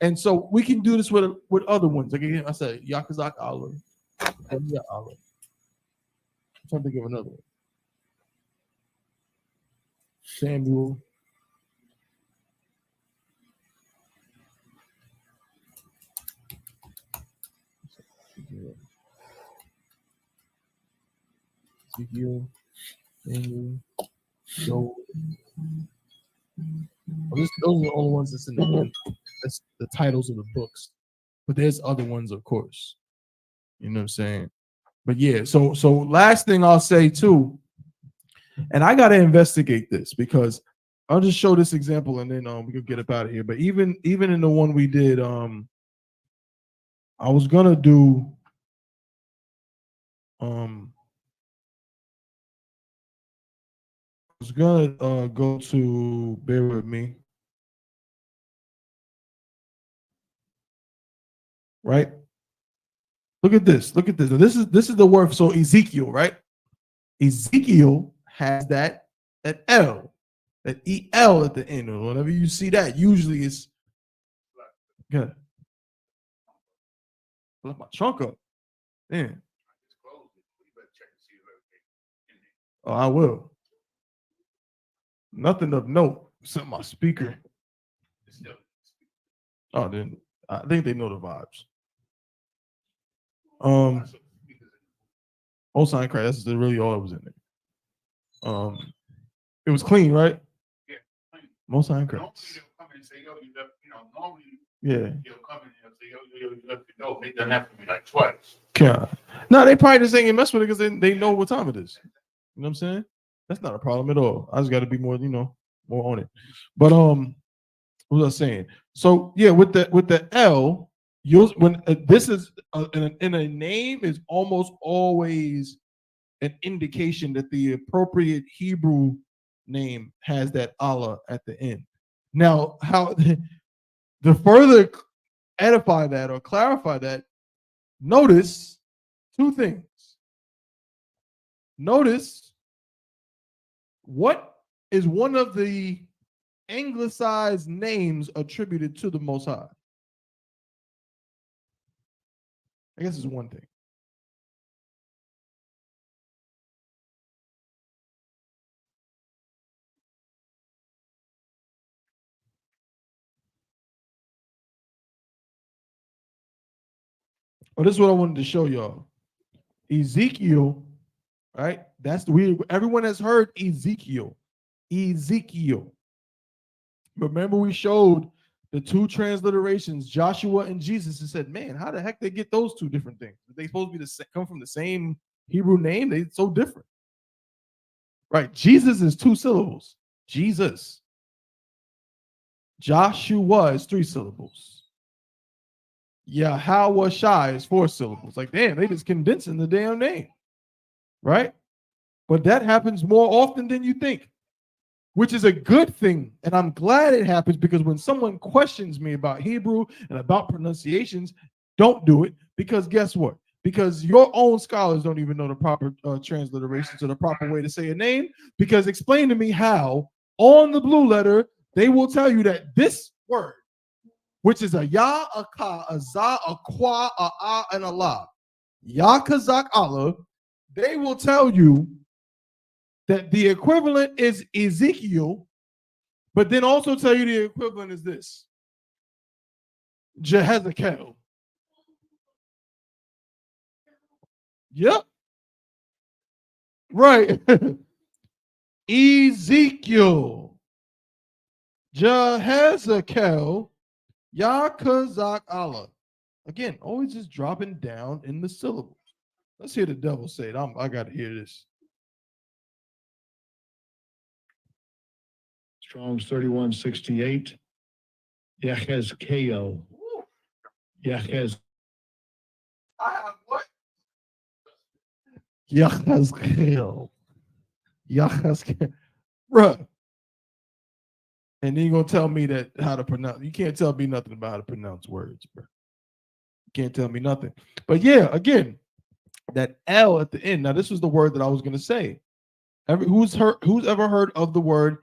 And so we can do this with other ones. Like again, I said Yakazak Allah. I'm trying to think of another one. Samuel. Ezekiel. Samuel. Joel. Those are the only ones that's in that's the titles of the books. But there's other ones, of course. You know what I'm saying? But yeah, so last thing I'll say too, and I gotta investigate this because I'll just show this example and then we can get up out of here. But even in the one we did, I was gonna do go to, bear with me. Right? Look at this. Look at this. This is the word. So Ezekiel, right? Ezekiel has that L, that EL at the end. Or whenever you see that, usually it's good. Let my trunk up. Yeah. Oh, I will. Nothing of note except my speaker. Oh, then I think they know the vibes. Most High Christ, that's really all that was in there. It was clean, right? Yeah. Most High Christ. Yeah. They done that for me like twice. Yeah. No, they probably just ain't mess with it because they know what time it is. You know what I'm saying? That's not a problem at all. I just got to be more, more on it. But what was I saying? So yeah, with the L, when this is in a name is almost always an indication that the appropriate Hebrew name has that Allah at the end. Now, how to further edify that or clarify that, notice two things. Notice what is one of the anglicized names attributed to the Most High. I guess it's one thing. Well, this is what I wanted to show y'all. Ezekiel, right? That's everyone has heard Ezekiel. Ezekiel. Remember we showed the two transliterations, Joshua and Jesus, and said, man, how the heck they get those two different things? They supposed to be come from the same Hebrew name? They're so different. Right? Jesus is 2 syllables. Jesus. Joshua is 3 syllables. Yahweh is 4 syllables. Like, damn, they just condensing the damn name. Right? But that happens more often than you think, which is a good thing. And I'm glad it happens because when someone questions me about Hebrew and about pronunciations, don't do it, because guess what? Because your own scholars don't even know the proper transliterations or the proper way to say a name. Because explain to me how on the blue letter, they will tell you that this word, which is a ya, a ka, a za, a kwa, a and a la, ya, kazak, Allah, they will tell you that the equivalent is Ezekiel, but then also tell you the equivalent is this, Jehezekiel. Yep. Right. Ezekiel, Jehezekiel, Yakazak Allah. Again, always just dropping down in the syllables. Let's hear the devil say it. I got to hear this. Strong's 3168. Yahezkel. Yahez. I have what? Yahezkel. Yahezkel. Bruh. And then you're going to tell me that how to pronounce. You can't tell me nothing about how to pronounce words, bro. You can't tell me nothing. But yeah, again, that L at the end. Now, this was the word that I was going to say. Who's ever heard of the word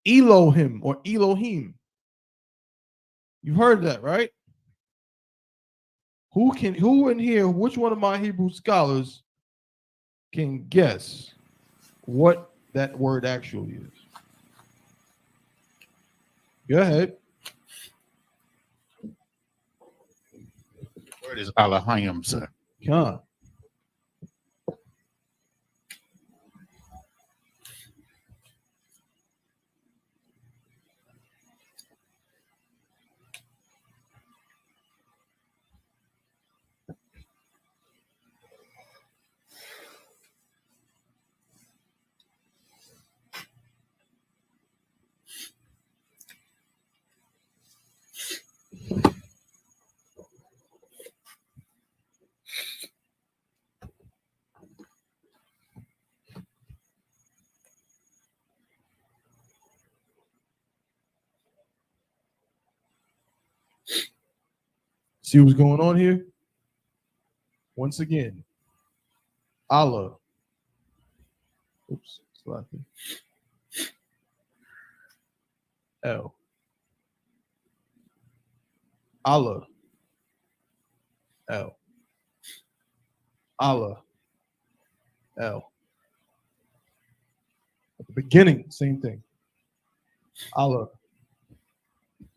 Elohim or Elohim? You've heard that, right? Who in here, which one of my Hebrew scholars can guess what that word actually is? Go ahead. Word is Alahayim, sir. Come. See what's going on here? Once again, Allah. Oops, slapping. L. Allah. L. Allah. L. At the beginning, same thing. Allah.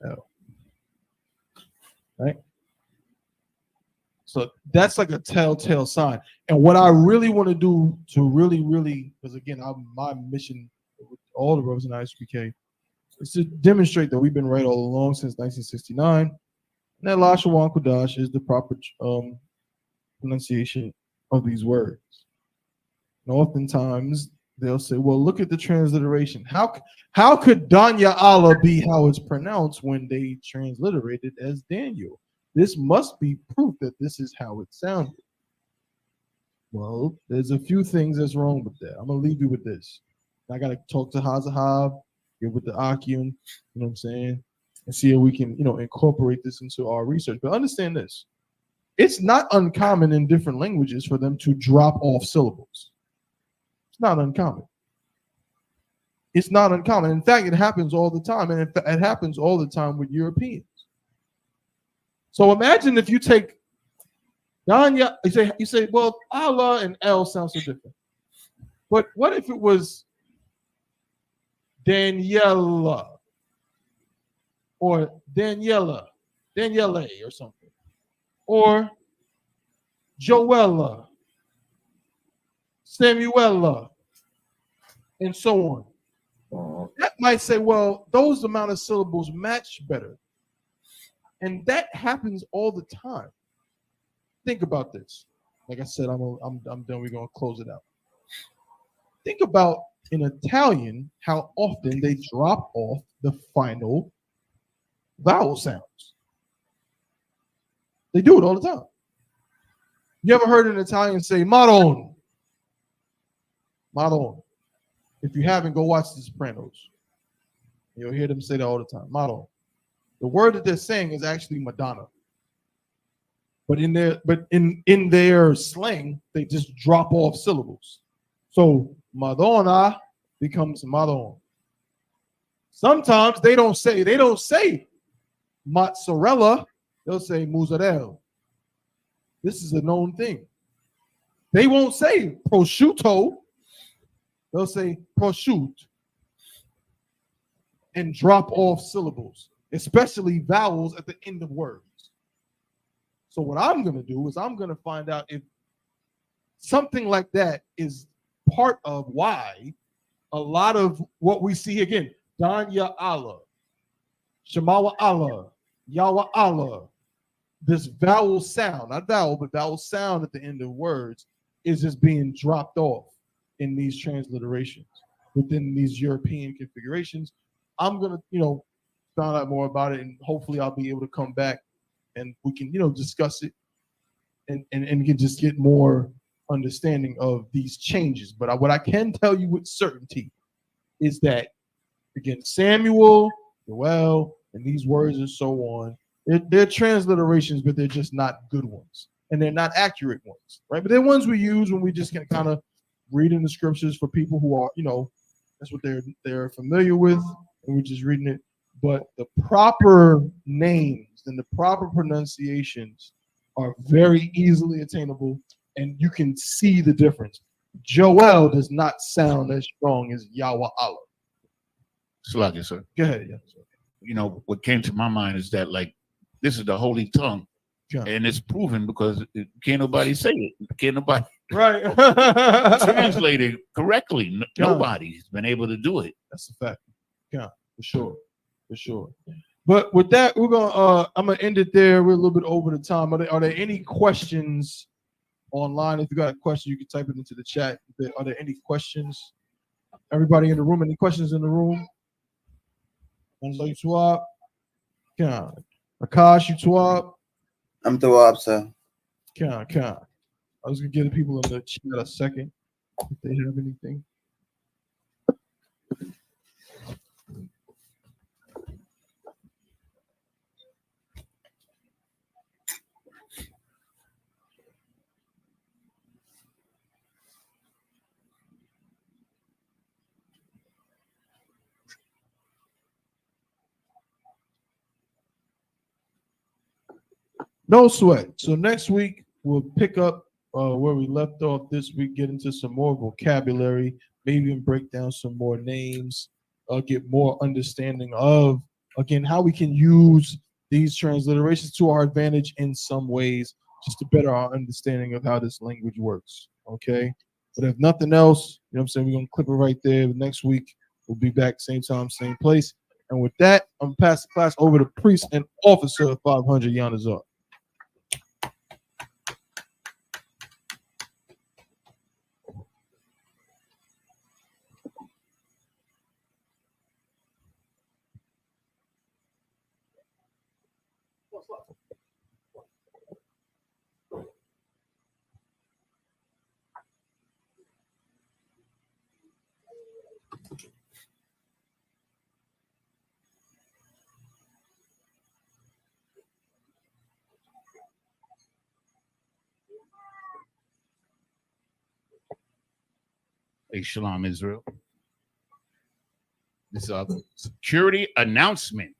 L. Right? So that's like a telltale sign. And what I really want to do to really, because again, my mission with all the brothers in I.S.U.P.K is to demonstrate that we've been right all along since 1969. And that Lashawan Qadash is the proper pronunciation of these words. And oftentimes they'll say, well, look at the transliteration. How could Danya Allah be how it's pronounced when they transliterate it as Daniel? This must be proof that this is how it sounded. Well, there's a few things that's wrong with that. I'm going to leave you with this. I got to talk to Hazahab, get with the Akim, you know what I'm saying, and see if we can, incorporate this into our research. But understand this. It's not uncommon in different languages for them to drop off syllables. It's not uncommon. It's not uncommon. In fact, it happens all the time. And it happens all the time with Europeans. So imagine if you take Danya, you say, well, Allah and L sound so different. But what if it was Daniela or Daniele or something, or Joella, Samuela, and so on? That might say, well, those amount of syllables match better. And that happens all the time. Think about this. Like I said, I'm done. We're going to close it out. Think about in Italian how often they drop off the final vowel sounds. They do it all the time. You ever heard an Italian say Maron? Maron. If you haven't, go watch The Sopranos. You'll hear them say that all the time. Maron. The word that they're saying is actually Madonna. But in their slang, they just drop off syllables. So Madonna becomes Madon. Sometimes they don't say mozzarella, they'll say mozzarella. This is a known thing. They won't say prosciutto, they'll say prosciutto and drop off syllables, especially vowels at the end of words. So what I'm going to do is I'm going to find out if something like that is part of why a lot of what we see again, Danya Allah, Shemawa Allah, Yahweh Allah, this vowel sound, not vowel, but vowel sound at the end of words is just being dropped off in these transliterations within these European configurations. I'm going to, find out more about it, and hopefully I'll be able to come back and we can, discuss it and can just get more understanding of these changes. But what I can tell you with certainty is that, again, Samuel, Joel, and these words and so on, they're transliterations, but they're just not good ones. And they're not accurate ones, right? But they're ones we use when we just can kind of read in the scriptures for people who are, that's what they're familiar with, and we're just reading it. But the proper names and the proper pronunciations are very easily attainable, and you can see the difference. Joel does not sound as strong as Yahweh Allah. Slugger, sir. Go ahead. Yeah. You know, what came to my mind is that, like, this is the holy tongue. Yeah. And it's proven because can't nobody say it. Can't nobody translate it correctly. Nobody's been able to do it. That's a fact. Yeah, for sure. For sure. But with that, we're gonna I'm gonna end it there. We're a little bit over the time. Are there any questions online? If you got a question, you can type it into the chat. Are there any questions? Everybody in the room, any questions in the room? You Swap. Yeah. Akash, you Swap. I'm Tawab, sir. I was gonna give the people in the chat a second if they have anything. No sweat. So next week we'll pick up where we left off this week, get into some more vocabulary, maybe even break down some more names, get more understanding of, again, how we can use these transliterations to our advantage in some ways, just to better our understanding of how this language works. Okay. But if nothing else, you know what I'm saying, we're going to clip it right there. Next week we'll be back same time, same place. And with that, I'm going to pass the class over to Priest and Officer of 500 Yanazar. Hey, Shalom, Israel. This is our security announcement.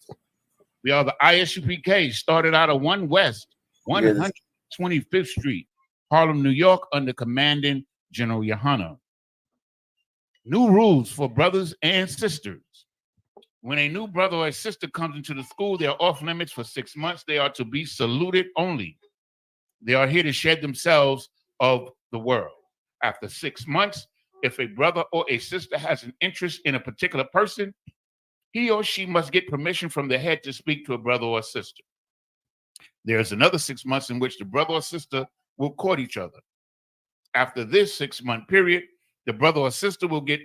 We are the I.S.U.P.K, started out of 1 West, 125th Street, Harlem, New York, under Commanding General YAHANNA. New rules for brothers and sisters. When a new brother or sister comes into the school, they are off limits for 6 months. They are to be saluted only. They are here to shed themselves of the world. After 6 months, if a brother or a sister has an interest in a particular person, he or she must get permission from the head to speak to a brother or sister. There's another 6 months in which the brother or sister will court each other. After this 6-month period, the brother or sister will get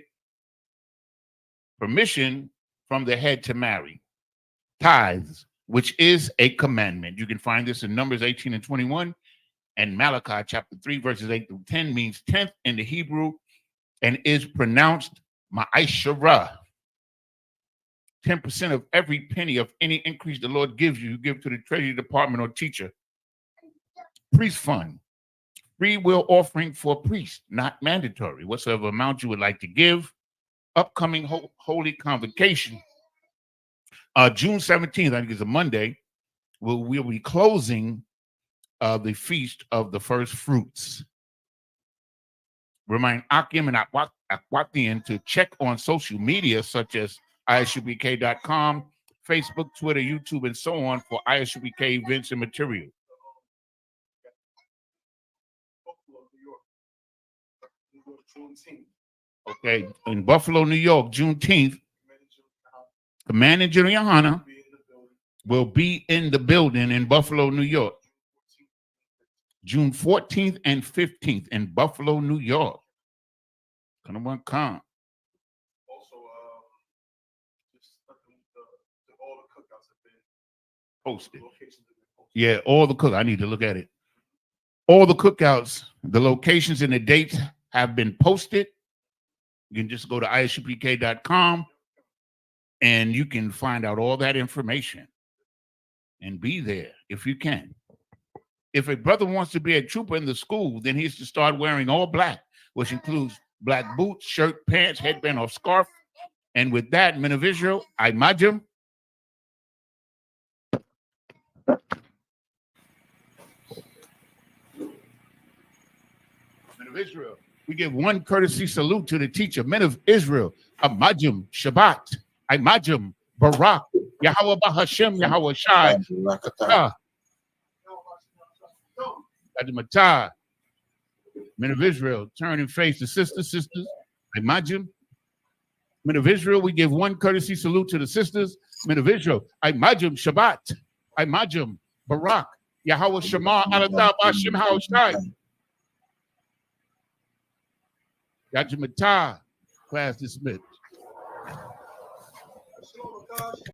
permission from the head to marry. Tithes, which is a commandment. You can find this in Numbers 18 and 21, and Malachi chapter 3, verses 8 through 10 means 10th in the Hebrew and is pronounced ma'ashara. 10% of every penny of any increase the Lord gives you, you give to the Treasury Department or teacher. Priest fund, free will offering for priest, not mandatory. Whatsoever amount you would like to give. Upcoming holy convocation. June 17th, I think it's a Monday, we'll be closing the Feast of the First Fruits. Remind Akim and Akwatian to check on social media such as I.S.U.P.K.com, Facebook, Twitter, YouTube, and so on for I.S.U.P.K events and material. Okay, in Buffalo, New York, Juneteenth, Commanding General YAHANNA will be in the building in Buffalo, New York. June 14th and 15th in Buffalo, New York. Come on, come. Also, just all the cookouts have been Posted. Yeah, all the cook. I need to look at it. All the cookouts, the locations and the dates have been posted. You can just go to I.S.U.P.K.com and you can find out all that information and be there if you can. If a brother wants to be a trooper in the school, then he's to start wearing all black, which includes black boots, shirt, pants, headband, or scarf. And with that, men of Israel, I imagine. Men of Israel, we give one courtesy salute to the teacher. Men of Israel, Amajim, Shabbat, Imajim, Barak, Yahweh Bahashem, Yahweh Shai, Matah. Men of Israel, turn and face the sisters, Imajim. Men of Israel, we give one courtesy salute to the sisters. Men of Israel, Imajim, Shabbat, Imajim, Barak, Yahweh Shema, Alatab, Hashem, Hawashai. Matah. Class dismissed.